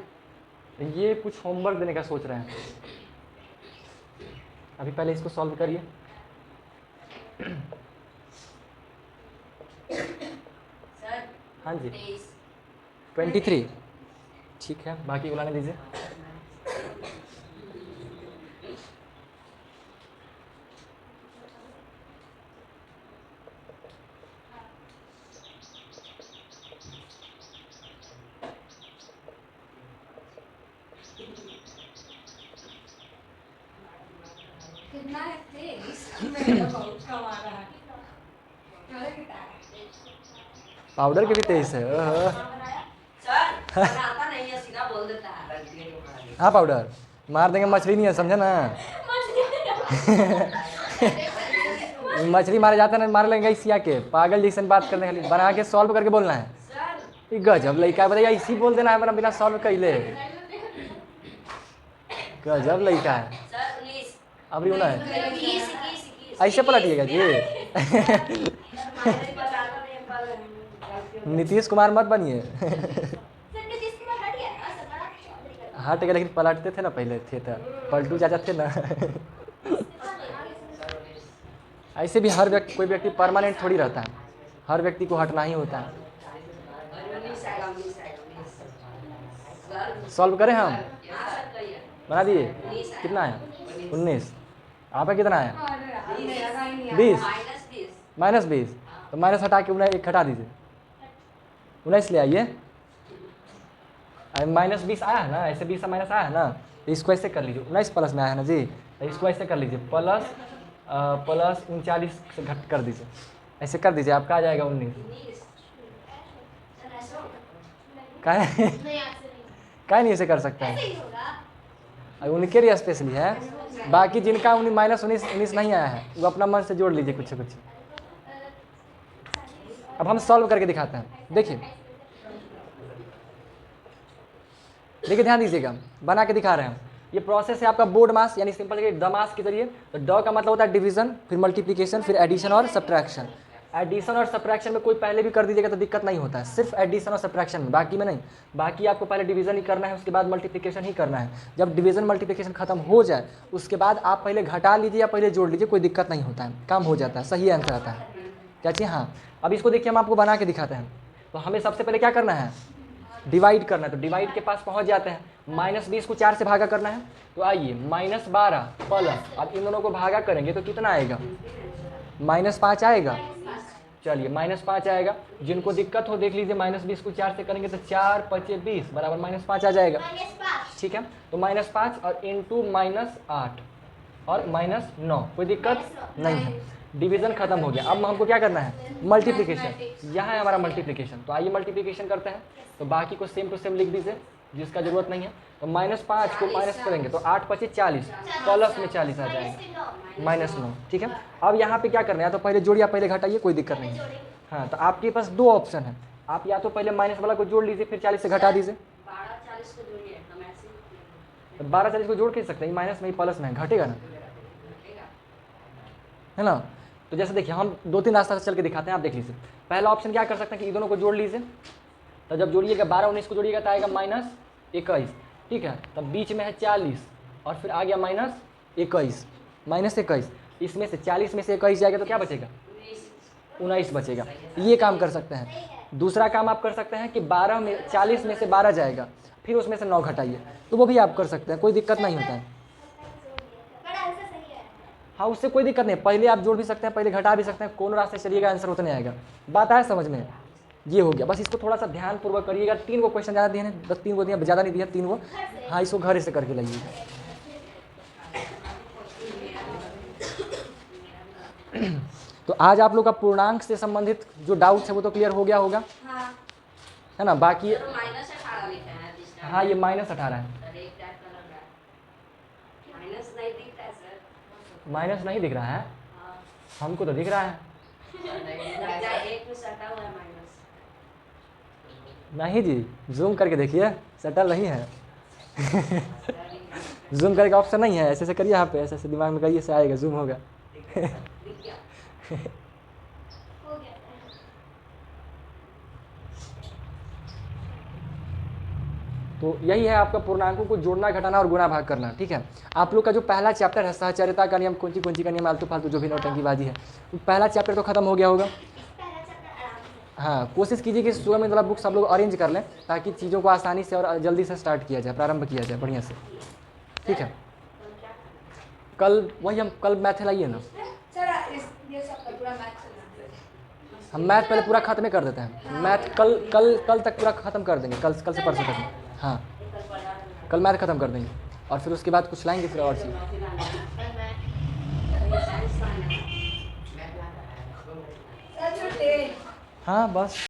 ये कुछ होमवर्क देने का सोच रहे हैं, अभी पहले इसको सॉल्व करिए। सर हाँ जी 23। 23। ठीक है, बाकी बुलाने दीजिए। कितना है 23? मेरा बहुत कम आ रहा है। अरे कितना है? पाउडर के भी 23 है। ओहो। सर बनाता नहीं है, सीधा बोल देता है। हाँ पाउडर मार देंगे, मछली नहीं है, समझे ना? मछली मारे जाते ना, मार लेंगे सिया के, पागल जैसे बात करने खाली, बना के सॉल्व करके बोलना है। सर ये गजब लड़का है, बताइए इसी बोल देना है मेरा बिना सॉल्व कैले। गजब लड़का है। सर 19। अब भी होना है, 21। ऐसे पलटिएगा जी। नीतीश कुमार मत बनिए। सर नीतीश कुमार हट गया ना, सर हट गए लेकिन पलटते थे ना, पहले थे तो पलटू चाचा थे ना। ऐसे भी हर व्यक्ति, कोई व्यक्ति परमानेंट थोड़ी रहता है, हर व्यक्ति को हटना ही होता है। सॉल्व करें हम, बना दिए। कितना है? 19। आपका कितना है? 20 -20। तो माइनस हटा के 1 हटा दीजिए, 19 ले आइए। -20 आया है ना, ऐसे 20 माइनस आया है ना, तो इसको ऐसे कर लीजिए। 19 प्लस में आया है ना जी, तो इसको ऐसे कर लीजिए, प्लस 39 से घट कर दीजिए, ऐसे कर दीजिए, आपका आ जाएगा 19। काहे नहीं ऐसे कर सकते हैं, उनके लिए स्पेशली है। बाकी जिनका -19 नहीं आया है वो अपना मन से जोड़ लीजिए कुछ कुछ। अब हम सॉल्व करके दिखाते हैं, देखिए ध्यान दीजिएगा, बना के दिखा रहे हैं। ये प्रोसेस है आपका बोर्ड मास यानी सिंपल द मास के जरिए। तो ड का मतलब होता है डिवीजन, फिर मल्टीप्लिकेशन, फिर एडिशन और सब्ट्रैक्शन। एडिशन और सब्ट्रैक्शन में कोई पहले भी कर दीजिएगा तो दिक्कत नहीं होता है, सिर्फ एडिशन और सब्ट्रैक्शन में, बाकी में नहीं। बाकी आपको पहले डिवीजन ही करना है, उसके बाद मल्टीप्लिकेशन ही करना है। जब डिवीजन मल्टीप्लिकेशन खत्म हो जाए उसके बाद आप पहले घटा लीजिए या पहले जोड़ लीजिए, कोई दिक्कत नहीं होता है, काम हो जाता है, सही आंसर आता है। क्या चाहिए? हाँ। अब इसको देखिए, हम आपको बना के दिखाते हैं। तो हमें सबसे पहले क्या करना है? डिवाइड करना है। तो डिवाइड के पास पहुंच जाते हैं। -20 को 4 से भागा करना है। तो आइए -12 प्लस, अब इन दोनों को भागा करेंगे तो कितना आएगा? -5 आएगा। चलिए -5 आएगा। जिनको दिक्कत हो देख लीजिए, -20 को 4 से करेंगे तो 4 × 5 = 20 बराबर -5 आ जाएगा। ठीक है, तो -5 और इंटू -8 और -9, कोई दिक्कत नहीं है। डिवीजन खत्म हो गया। अब हमको क्या करना है? मल्टीप्लिकेशन। यहाँ है हमारा मल्टीप्लिकेशन। तो आइए मल्टीप्लिकेशन करते हैं। तो बाकी को सेम टू सेम लिख दीजिए, जिसका जरूरत नहीं है। तो -5 को माइनस करेंगे तो 8 × 5 = 40, प्लस में 40 आ जाएगा, -9। ठीक है, अब यहाँ पे क्या करना है? या तो पहले जोड़िए या पहले घटाइए, कोई दिक्कत नहीं है। हाँ, तो आपके पास 2 ऑप्शन है, आप या तो पहले माइनस वाला को जोड़ लीजिए, फिर 40 से घटा दीजिए। 12 40 को जोड़ के सकते हैं, माइनस में ही प्लस में घटेगा ना, है ना। तो जैसे देखिए, हम 2-3 रास्ता से चल के दिखाते हैं, आप देख लीजिए। पहला ऑप्शन क्या कर सकते हैं कि इन दोनों को जोड़ लीजिए। तो जब जोड़िएगा 12-19 को जोड़िएगा तो आएगा -21। ठीक है, तब बीच में है 40 और फिर आ गया -21, -21। इसमें से 40 में से 21 जाएगा तो क्या बचेगा? 19 बचेगा। ये काम कर सकते हैं। दूसरा काम आप कर सकते हैं कि 40 में से 12 जाएगा, फिर उसमें से 9 घटाइए, तो वो भी आप कर सकते हैं, कोई दिक्कत नहीं होता है। हाँ, उससे कोई दिक्कत नहीं, पहले आप जोड़ भी सकते हैं, पहले घटा भी सकते हैं, कौन रास्ते चलिएगा आंसर उतने आएगा। बात आया समझ में? ये हो गया। बस इसको थोड़ा सा ध्यानपूर्वक करिएगा। 3 को क्वेश्चन ज़्यादा दिए हैं, 3 को दिया, ज़्यादा नहीं दिया, 3 को। हाँ, इसको घर से करके लाइए। तो आज आप लोग का पूर्णांक से संबंधित जो डाउट्स है वो तो क्लियर हो गया होगा, है ना। बाकी हाँ, ये -18 है। माइनस नहीं दिख रहा है, हमको तो दिख रहा है। नहीं जी, जूम करके देखिए, सटल नहीं है। जूम करके ऑप्शन नहीं है, ऐसे ऐसे करिए, यहाँ पे ऐसे ऐसे दिमाग में करिए, से आएगा, जूम होगा। तो यही है आपका पूर्णांकों को जोड़ना, घटाना और गुणा भाग करना। ठीक है, आप लोग का जो पहला चैप्टर है सहचर्यता का नियम, कौन सी का नियम, आलतू फालतू जो भी नौटंकीबाजी है, तो पहला चैप्टर तो खत्म हो गया होगा। हाँ, कोशिश कीजिए कि सुबह में मतलब बुक सब लोग अरेंज कर लें, ताकि चीज़ों को आसानी से और जल्दी से स्टार्ट किया जाए, प्रारंभ किया जाए बढ़िया से। ठीक है, कल वही हम कल मैथ लाइए ना, हम मैथ पहले पूरा खत्म कर देते हैं। मैथ कल तक पूरा ख़त्म कर देंगे, कल से परसों तक। हाँ, कल मैथ ख़त्म कर देंगे और फिर उसके बाद कुछ लाएंगे फिर और चीज़। हाँ, बस।